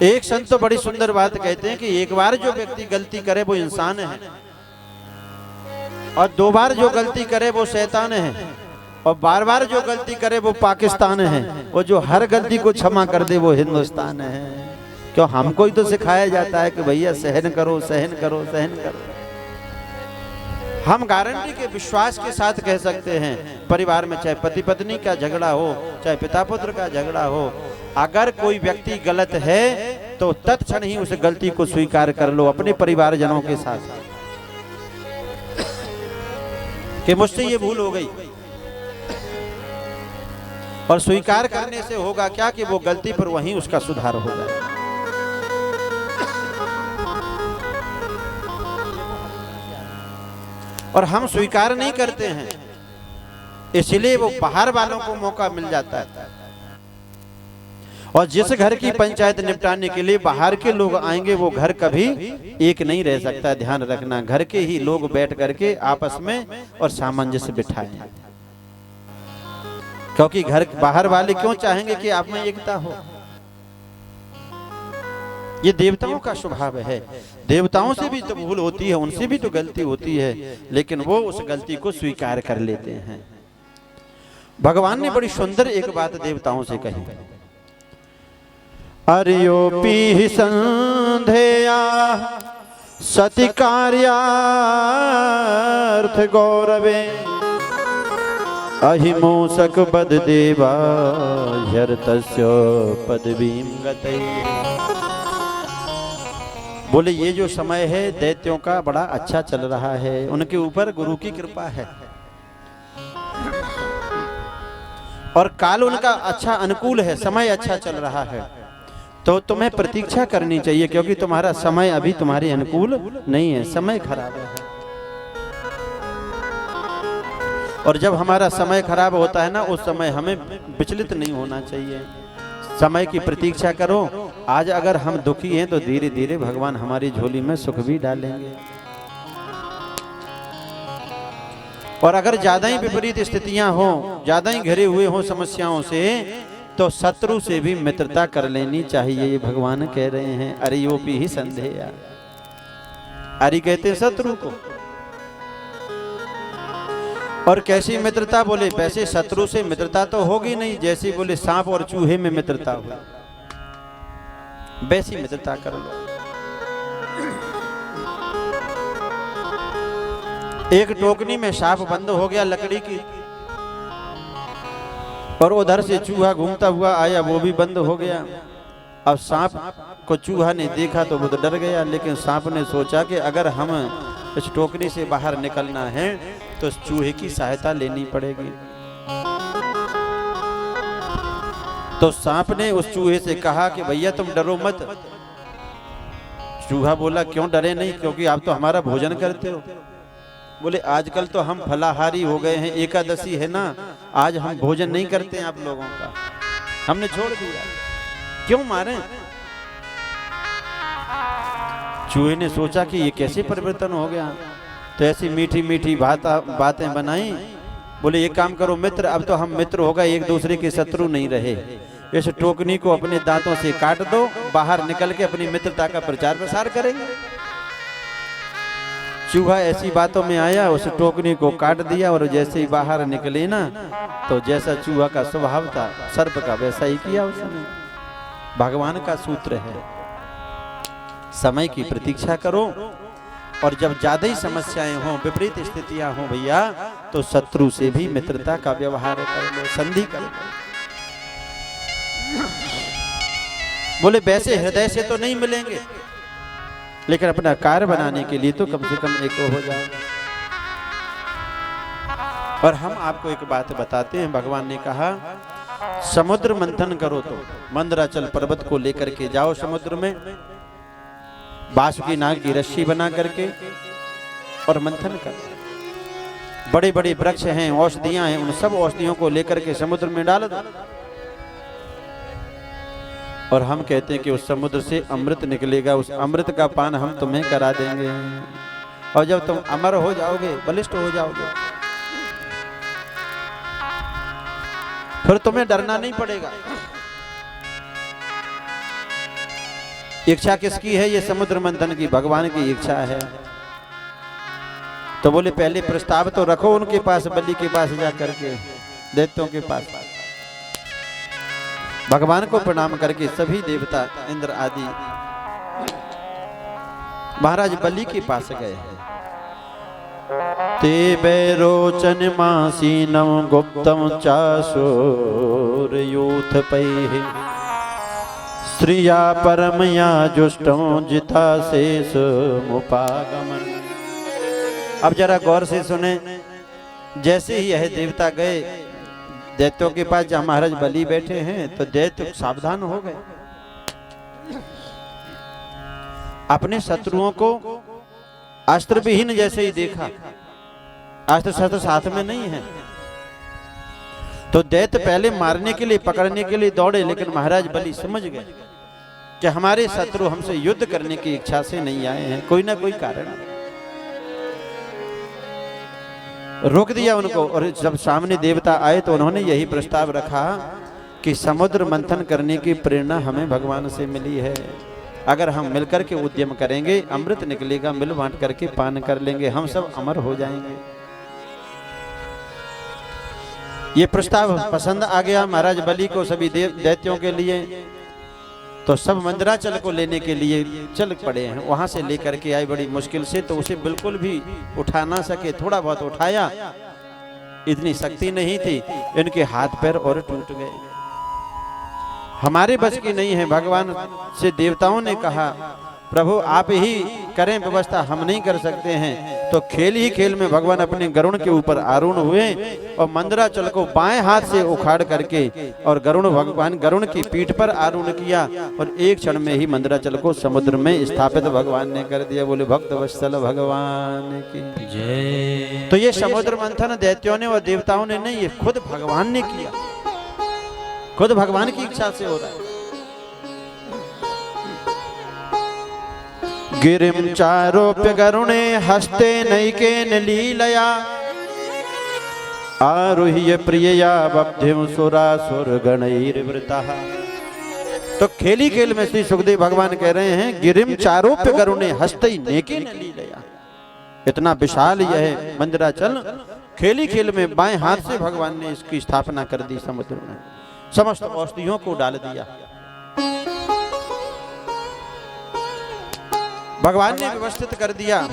एक संत तो बड़ी सुंदर बात कहते हैं कि एक बार जो व्यक्ति गलती करे वो इंसान है, और दो बार जो गलती करे वो शैतान है, और बार बार जो गलती करे वो पाकिस्तान है, और जो हर गलती को क्षमा कर दे वो हिंदुस्तान है। क्यों? हमको ही तो सिखाया जाता है कि भैया सहन करो सहन करो सहन करो। हम गारंटी के विश्वास के साथ कह सकते हैं, परिवार में चाहे पति पत्नी का झगड़ा हो, चाहे पिता पुत्र का झगड़ा हो, अगर कोई व्यक्ति गलत है तो तत्क्षण ही उस गलती को स्वीकार कर लो अपने परिवारजनों के साथ कि मुझसे ये भूल हो गई। और स्वीकार करने से होगा क्या कि वो गलती पर वहीं उसका सुधार हो जाए। और हम स्वीकार नहीं करते हैं, इसलिए वो बाहर वालों को मौका मिल जाता है। और जिस घर की पंचायत निपटाने के लिए बाहर के लोग आएंगे वो घर कभी एक नहीं रह सकता। ध्यान रखना, घर के ही लोग बैठ करके आपस में और सामंजस्य बिठाएं, क्योंकि घर बाहर वाले क्यों चाहेंगे कि आप में एकता हो। ये देवताओं का स्वभाव है। देवताओं से भी तो भूल होती है, उनसे भी तो गलती होती है, लेकिन वो उस गलती को स्वीकार कर लेते हैं। भगवान ने बड़ी सुंदर एक बात देवताओं से कही, अर्योपि संधेया सति कार्यार्थ गौरवे अहिमोसक बद देवा यर्तस्य पदवीं गतये। बोले ये जो समय है दैत्यों का बड़ा अच्छा चल रहा है, उनके ऊपर गुरु की कृपा है और काल उनका अच्छा अनुकूल है, समय अच्छा चल रहा है, तो तुम्हें प्रतीक्षा करनी चाहिए, क्योंकि तुम्हारा समय अभी तुम्हारे अनुकूल नहीं है, समय खराब है। और जब हमारा समय खराब होता है ना, उस समय हमें विचलित नहीं होना चाहिए, समय की प्रतीक्षा करो। आज अगर हम दुखी हैं तो धीरे धीरे भगवान हमारी झोली में सुख भी डालेंगे। और अगर ज्यादा ही विपरीत स्थितियां हो, ज्यादा ही घिरे हुए हो समस्याओं से, तो शत्रु से भी मित्रता कर लेनी चाहिए। ये भगवान कह रहे हैं, अर्योपि ही संधेया। अरि कहते हैं शत्रु को। और कैसी मित्रता? बोले वैसे शत्रु से मित्रता तो होगी नहीं, जैसी बोले सांप और चूहे में मित्रता हो, वैसी मित्रता कर लो। एक टोकनी में सांप बंद हो गया लकड़ी की, और उधर से चूहा घूमता हुआ आया, वो भी बंद हो गया। अब सांप को चूहा ने देखा तो वो तो डर गया, लेकिन सांप ने सोचा कि अगर हम इस टोकनी से बाहर निकलना है तो चूहे की सहायता लेनी पड़ेगी। तो सांप ने उस चूहे से कहा कि भैया तुम डरो मत। चूहा बोला क्यों डरे नहीं, क्योंकि आप तो हमारा भोजन करते हो। बोले आजकल तो हम फलाहारी हो गए हैं, एकादशी है ना, आज हम भोजन नहीं करते हैं आप लोगों का, हमने छोड़ दिया, क्यों मारे? चूहे ने सोचा कि ये कैसे परिवर्तन हो गया, तो ऐसी मीठी मीठी बातें बनाई। बोले एक काम करो मित्र, अब तो हम मित्र हो गए, एक दूसरे के शत्रु नहीं रहे। इस टोकनी को अपने दांतों से काट दो, बाहर निकल के अपनी मित्रता का प्रचार प्रसार करेंगे। चूहा ऐसी बातों में आया, उस टोकनी को काट दिया, और जैसे ही बाहर निकले ना, तो जैसा चूहा का स्वभाव था सर्प का, वैसा ही किया उसने। भगवान का सूत्र है, समय की प्रतीक्षा करो, और जब ज्यादा ही समस्याएं हो, विपरीत स्थितियां हो भैया, तो शत्रु से भी मित्रता का व्यवहार कर लो, संधि कर लो। बोले वैसे हृदय से तो नहीं मिलेंगे, लेकिन अपना कार्य बनाने के लिए तो कम से कम एक हो जाओ। और हम आपको एक बात बताते हैं, भगवान ने कहा समुद्र मंथन करो, तो मंदराचल पर्वत को लेकर के जाओ समुद्र में, बांसुरी नाग की रस्सी बना करके और मंथन करो। बड़े बड़े वृक्ष हैं, औषधियां हैं, उन सब औषधियों को लेकर के समुद्र में डाल दो। और हम कहते हैं कि उस समुद्र से अमृत निकलेगा, उस अमृत का पान हम तुम्हें करा देंगे, और जब तुम अमर हो जाओगे, बलिष्ठ हो जाओगे, फिर तुम्हें डरना नहीं पड़ेगा। इच्छा किसकी है? ये समुद्र मंथन की भगवान की इच्छा है। तो बोले पहले प्रस्ताव तो रखो उनके पास, बलि के पास जाकर के, दैत्यों के पास। भगवान को प्रणाम करके सभी देवता इंद्र आदि महाराज बलि के पास गए हैं। ते बैरोचन मासीनम गुप्तम चाशोर यूथ पैहि स्त्रिया परमया जुष्टम जिता शेष मुपागमन। अब जरा गौर से सुने, जैसे ही यह देवता गए दैत्यों के पास जहां महाराज बलि बैठे हैं, तो दैत्य सावधान हो गए। अपने शत्रुओं को अस्त्र विहीन जैसे ही देखा, अस्त्र शस्त्र साथ में नहीं है, तो दैत्य पहले मारने के लिए, पकड़ने के लिए दौड़े, लेकिन महाराज बलि समझ गए कि हमारे शत्रु हमसे युद्ध करने की इच्छा से नहीं आए हैं, कोई ना कोई कारण रोक दिया उनको। और जब सामने देवता आए तो उन्होंने यही प्रस्ताव रखा कि समुद्र मंथन करने की प्रेरणा हमें भगवान से मिली है, अगर हम मिलकर के उद्यम करेंगे अमृत निकलेगा, मिल बांट करके पान कर लेंगे, हम सब अमर हो जाएंगे। ये प्रस्ताव पसंद आ गया महाराज बलि को, सभी दैत्यों के लिए। तो सब मंदराचल को लेने के लिए चल पड़े हैं, वहां से लेकर के आए बड़ी मुश्किल से, तो उसे बिल्कुल भी उठा ना सके, थोड़ा बहुत उठाया, इतनी शक्ति नहीं थी, इनके हाथ पैर और टूट गए। हमारे बस की नहीं है। भगवान से देवताओं ने कहा प्रभु आप ही करें व्यवस्था, हम नहीं कर सकते हैं। तो खेल ही खेल में भगवान अपने गरुड़ के ऊपर आरूढ़ हुए और मंदराचल को बाएं हाथ से उखाड़ करके और भगवान गरुड़ की पीठ पर आरूढ़ किया और एक क्षण में ही मंदराचल को समुद्र में स्थापित भगवान ने कर दिया। बोले भक्त वत्सल भगवान की जय। तो ये समुद्र मंथन दैत्यों ने और देवताओं ने नहीं, ये खुद भगवान ने किया, खुद भगवान की इच्छा से हो रहा है। गिरिम चारोप्य गरुणे हस्ते नैकेन लीलया आरुह्य प्रियया बब्धिम सुरासुर गणैर्वृतः। तो खेली खेल में श्री सुखदेव भगवान कह रहे हैं गिरिम चारोप्य गरुणे हस्ते नैकेन लीलया, इतना विशाल यह मंदराचल, खेली खेल में बाएं हाथ से भगवान ने इसकी स्थापना कर दी, समुद्र में समस्त औषधियों को डाल दिया। भगवान ने व्यवस्थित कर दिया।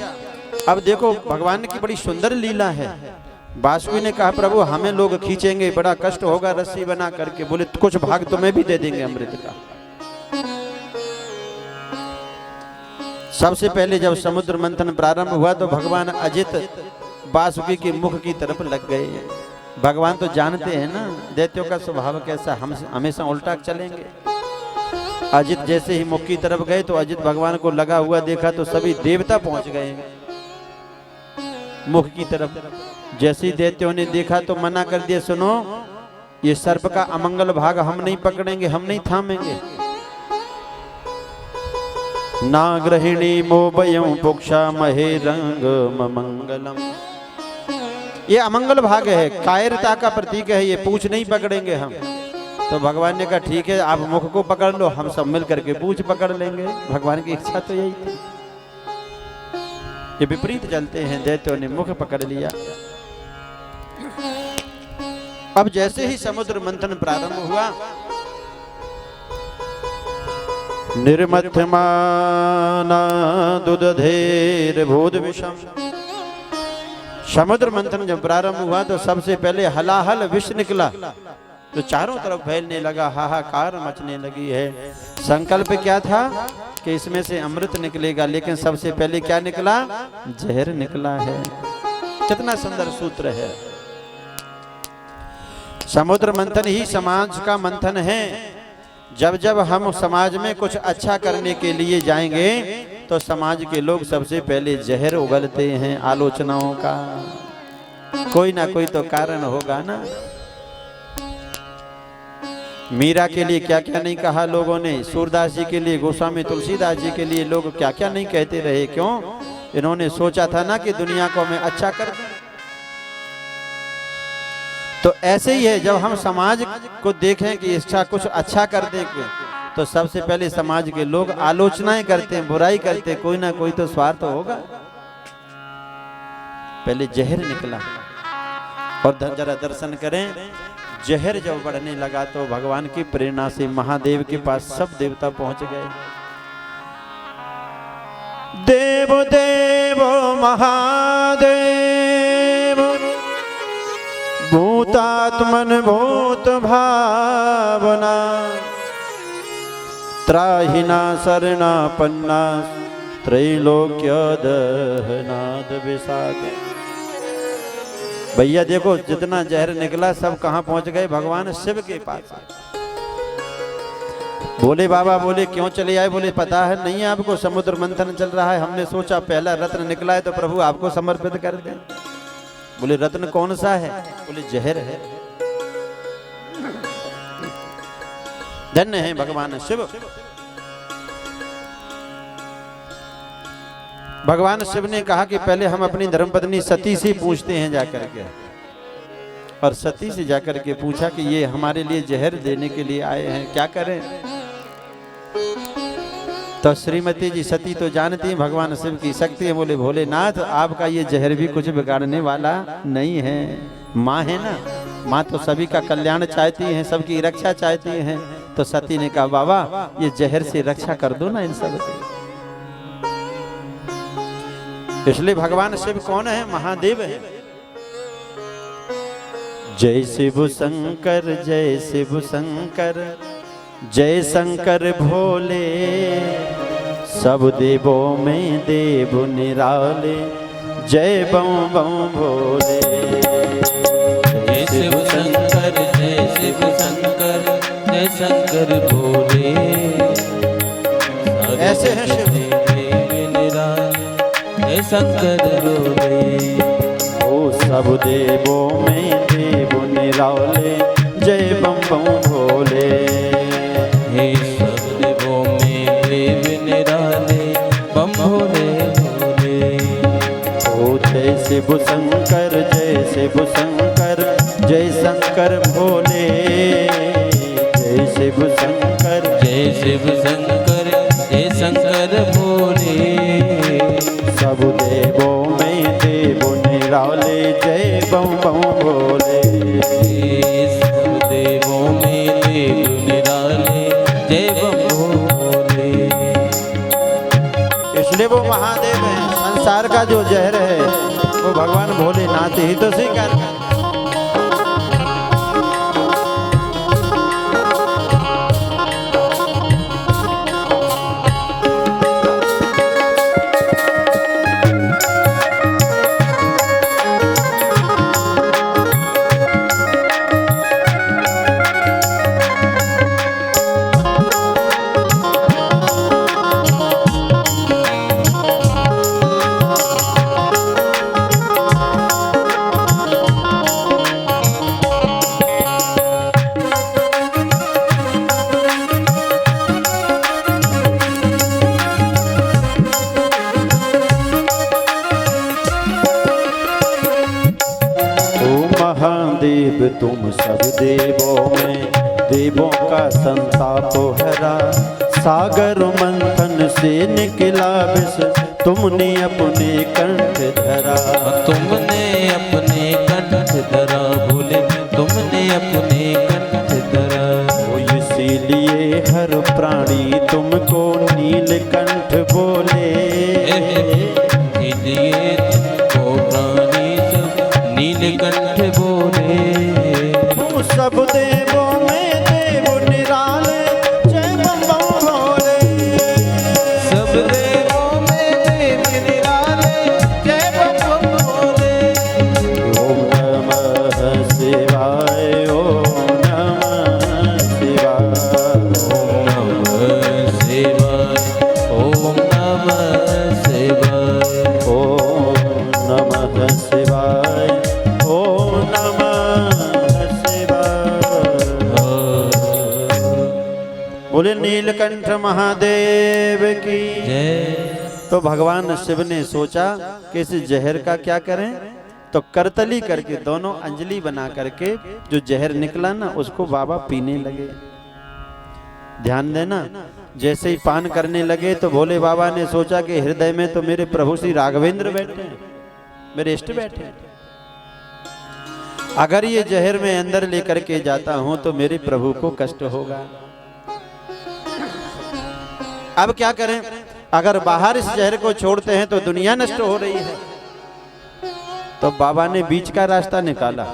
अब देखो भगवान की बड़ी सुंदर लीला है। बासुकी ने कहा प्रभु हमें लोग खींचेंगे, बड़ा कष्ट होगा रस्सी बना करके। बोले कुछ भाग तुम्हें भी दे देंगे अमृत का। सबसे पहले जब समुद्र मंथन प्रारंभ हुआ तो भगवान अजित बासुकी के मुख की तरफ लग गए। भगवान तो जानते हैं ना दैत्यों का स्वभाव कैसा, हम हमेशा उल्टा चलेंगे। अजित जैसे ही मुख की तरफ गए तो अजित भगवान को लगा हुआ देखा तो सभी देवता पहुंच गए मुख की तरफ। जैसे ही दैत्यों ने देखा तो मना कर दिया, सुनो ये सर्प का अमंगल भाग हम नहीं पकड़ेंगे, हम नहीं थामेंगे। नाग्रहिणी मोबयं पुक्षा महे रंग मंगलम, ये अमंगल भाग है, कायरता का प्रतीक है, ये पूछ नहीं पकड़ेंगे हम। तो भगवान ने कहा ठीक है आप मुख को पकड़ लो, हम सब मिल करके पूछ पकड़ लेंगे। भगवान की इच्छा तो यही थी। ये विपरीत चलते हैं, दैत्यों ने मुख पकड़ लिया। अब जैसे ही समुद्र मंथन प्रारंभ हुआ, निर्मथ्यमाना दुदधेर भूत विषम, समुद्र मंथन जब प्रारंभ हुआ तो सबसे पहले हलाहल विष निकला, तो चारों तरफ फैलने लगा, हाहाकार मचने लगी है। संकल्प क्या था कि इसमें से अमृत निकलेगा, लेकिन सबसे पहले क्या निकला? जहर निकला है। कितना सुंदर सूत्र है। समुद्र मंथन ही समाज का मंथन है। जब जब हम समाज में कुछ अच्छा करने के लिए जाएंगे तो समाज के लोग सबसे पहले जहर उगलते हैं आलोचनाओं का। कोई ना कोई तो कारण होगा ना। मीरा के लिए क्या क्या नहीं कहा लोगों ने, सूरदास जी के लिए, गोस्वामी तुलसीदास जी के लिए लोग क्या क्या नहीं कहते रहे। क्यों? इन्होंने सोचा था ना कि दुनिया को हमें अच्छा कर दें। तो ऐसे ही है, जब हम समाज को देखें कि इसका कुछ अच्छा कर दें तो सबसे पहले समाज के लोग आलोचनाएं करते हैं, बुराई करते हैं, कोई ना कोई तो स्वार्थ होगा। पहले जहर निकला और जरा दर्शन करें, जहर जब बढ़ने लगा तो भगवान की प्रेरणा से महादेव के पास सब देवता पहुंच गए। देव देव महादेव भूतात्मन भूत भावना त्राहिना शरणा पन्ना त्रैलोक्य दहनाद विषाद। भैया देखो जितना जहर निकला सब कहाँ पहुंच गए? भगवान शिव के पास। बोले बाबा, बोले क्यों चले आए? बोले पता है नहीं आपको, समुद्र मंथन चल रहा है, हमने सोचा पहला रत्न निकला है तो प्रभु आपको समर्पित कर दें। बोले रत्न कौन सा है? बोले जहर है। धन्य है भगवान शिव। भगवान शिव ने कहा कि पहले हम अपनी धर्मपत्नी सती से पूछते हैं जाकर के, और सती से जाकर के पूछा कि ये हमारे लिए जहर देने के लिए आए हैं, क्या करें। तो श्रीमती जी सती तो जानती हैं भगवान शिव की शक्ति है, बोले भोलेनाथ आपका ये जहर भी कुछ बिगाड़ने वाला नहीं है। माँ है ना, माँ तो सभी का कल्याण चाहती हैं, सबकी रक्षा चाहती हैं। तो सती ने कहा बाबा ये जहर से रक्षा कर दो ना इन सब की। इसलिए भगवान शिव कौन है? महादेव है। जय शिव शंकर जय शिव शंकर, जय शंकर भोले, सब देवों में देव निराले, जय बम बम भोले। जय शिव शंकर जय शिव शंकर, जय शंकर भोले। ऐसे हैं शिव जय शंकर भोले। ओ सब देवों में देव निराले, जय बम बम भोले। हे सब देवों में देव निराले, बम भोले भोले। ओ जय शिव शंकर जय शिव शंकर, जय शंकर भोले। जय शिव शंकर जय शिव शंकर, जय शंकर भोले। सब देवों में देव निराले, जय बम बम भोले। सब देवों में देव निराले, जय बम भोले। इसलिए वो महादेव है। संसार का जो जहर है वो भगवान भोलेनाथ ही तो स्वीकार कर। महादेव तुम सब देवों में देवों का संताप हरा, सागर मंथन से निकला विष तुमने अपने कंठ धरा। तुमने अपने कंठ धरा भोले, तुमने अपने कंठ धरा। ओ इसीलिए हर प्राणी तुमको नीलकंठ बोले। इसलिए तुमको प्राणी सब नीलकंठ बोले। तुम सब देवों में देव निराले, जय बम बम भोले। सब देवों में देव निराले, जय बम बम भोले। ओम नमः शिवाय, ओम नमः शिवाय। ओम नमः शिवाय, ओम नमः शिवाय। ओम नमः शिवाय, ओम नमः शिवाय। बोले नीलकंठ महादेव की जय। तो भगवान शिव ने सोचा कि इस जहर का क्या करें। तो करतली करके दोनों अंजलि बना करके जो जहर निकला ना उसको बाबा पीने लगे। ध्यान देना, जैसे ही पान करने लगे तो भोले बाबा ने सोचा कि हृदय में तो मेरे प्रभु श्री राघवेंद्र बैठे हैं, मेरे इष्ट बैठे हैं। अगर ये जहर मैं अंदर लेकर के जाता हूं तो मेरे प्रभु को कष्ट होगा। अब क्या करें? अगर बाहर इस जहर को छोड़ते हैं तो दुनिया नष्ट हो रही है। तो बाबा ने बीच का रास्ता निकाला,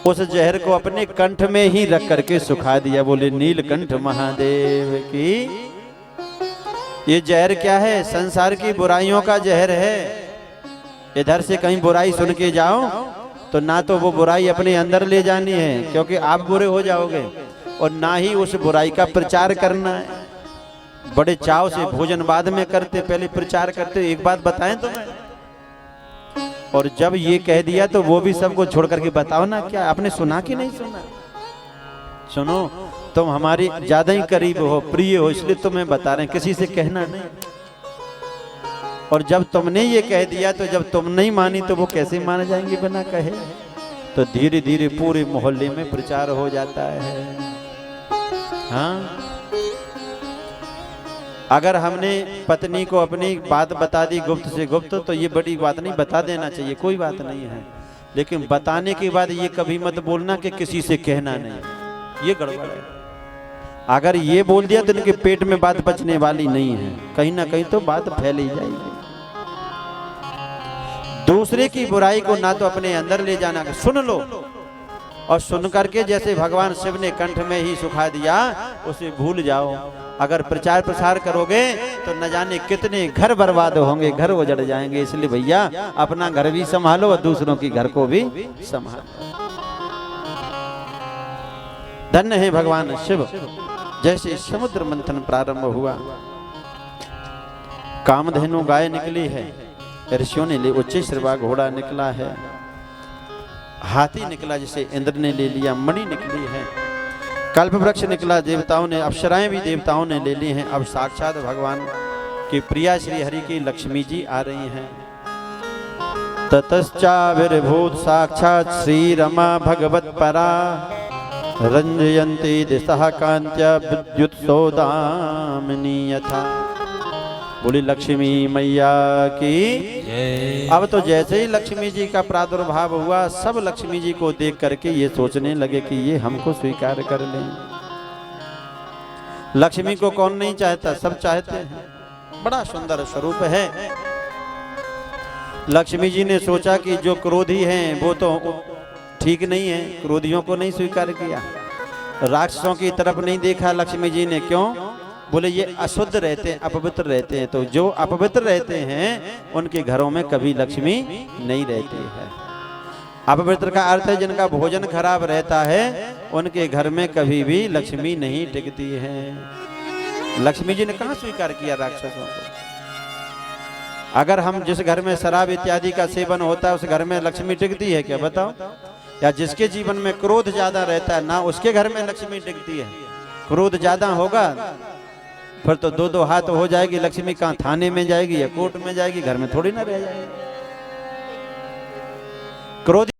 उस जहर को अपने कंठ में ही रख करके सुखा दिया। बोले नीलकंठ महादेव की। ये जहर क्या है? संसार की बुराइयों का जहर है। इधर से कहीं बुराई सुन के जाओ तो ना तो वो बुराई अपने अंदर ले जानी है क्योंकि आप बुरे हो जाओगे, और ना ही उस बुराई का प्रचार करना है। बड़े चाव से भोजन बाद में करते, पहले प्रचार करते। एक बात बताएं तो मैं, और जब ये कह दिया तो वो भी सबको छोड़ करके बताओ ना, क्या आपने सुना कि नहीं सुना? सुनो, तुम हमारी ज्यादा ही करीब हो, प्रिय हो, इसलिए तुम्हें बता रहे हैं, किसी से कहना नहीं। और जब तुमने ये कह दिया तो जब तुम नहीं मानी तो वो कैसे मान जाएंगे बिना कहे। तो धीरे धीरे पूरे मोहल्ले में प्रचार हो जाता है। हाँ, अगर हमने पत्नी को अपनी बात बता दी गुप्त से गुप्त तो ये बड़ी बात नहीं, बता देना चाहिए, कोई बात नहीं है। लेकिन बताने के बाद ये कभी मत बोलना कि किसी से कहना नहीं, ये गड़बड़ है। अगर ये बोल दिया तो इनके पेट में बात बचने वाली नहीं है, कहीं ना कहीं तो बात फैल ही जाएगी। दूसरे की बुराई को ना तो अपने अंदर ले जाना, सुन लो और सुन करके जैसे भगवान शिव ने कंठ में ही सुखा दिया उसे भूल जाओ। अगर प्रचार प्रसार करोगे तो न जाने कितने घर बर्बाद होंगे, घर उजड़ जाएंगे। इसलिए भैया अपना घर भी संभालो और दूसरों की घर को भी संभालो। धन्य है भगवान शिव। जैसे समुद्र मंथन प्रारंभ हुआ, कामधेनु गाय निकली है, ऋषियों ने ले उच्चैश्रवा घोड़ा निकला है, हाथी निकला जिसे इंद्र ने ले लिया, मणि निकली है, कल्प वृक्ष निकला, देवताओं ने, अप्सराएं भी देवताओं ने ले ली हैं। अब साक्षात भगवान की प्रिया श्री हरि की लक्ष्मी जी आ रही हैं। ततश्चाविर्भूत साक्षात श्री रमा भगवत परा रंजयंती दिशा कांत्या विद्युत सौदामिनी यथा। बोली लक्ष्मी मैया की। अब तो जैसे ही लक्ष्मी जी का प्रादुर्भाव हुआ, सब लक्ष्मी जी को देख करके ये सोचने लगे कि ये हमको स्वीकार कर लें। लक्ष्मी को कौन नहीं चाहता, सब चाहते हैं। बड़ा सुंदर स्वरूप है। लक्ष्मी जी ने सोचा कि जो क्रोधी हैं वो तो ठीक नहीं है, क्रोधियों को नहीं स्वीकार किया। राक्षसों की तरफ नहीं देखा लक्ष्मी जी ने, क्यों? बोले ये अशुद्ध रहते हैं, अपवित्र रहते हैं। तो जो अपवित्र रहते हैं उनके घरों में कभी लक्ष्मी नहीं रहती है। अपवित्र का अर्थ है जिनका भोजन खराब रहता है, उनके घर में कभी भी लक्ष्मी नहीं टिकती है। लक्ष्मी जी ने कहाँ स्वीकार किया राक्षसों को? अगर हम जिस घर में शराब इत्यादि का सेवन होता है उस घर में लक्ष्मी टिकती है क्या, बताओ? या जिसके जीवन में क्रोध ज्यादा रहता है ना, उसके घर में लक्ष्मी टिकती है। क्रोध ज्यादा होगा फिर तो दो दो हाथ हो जाएगी लक्ष्मी, कहाँ थाने में जाएगी या कोर्ट में जाएगी, घर में थोड़ी ना रह जाएगी। क्रोध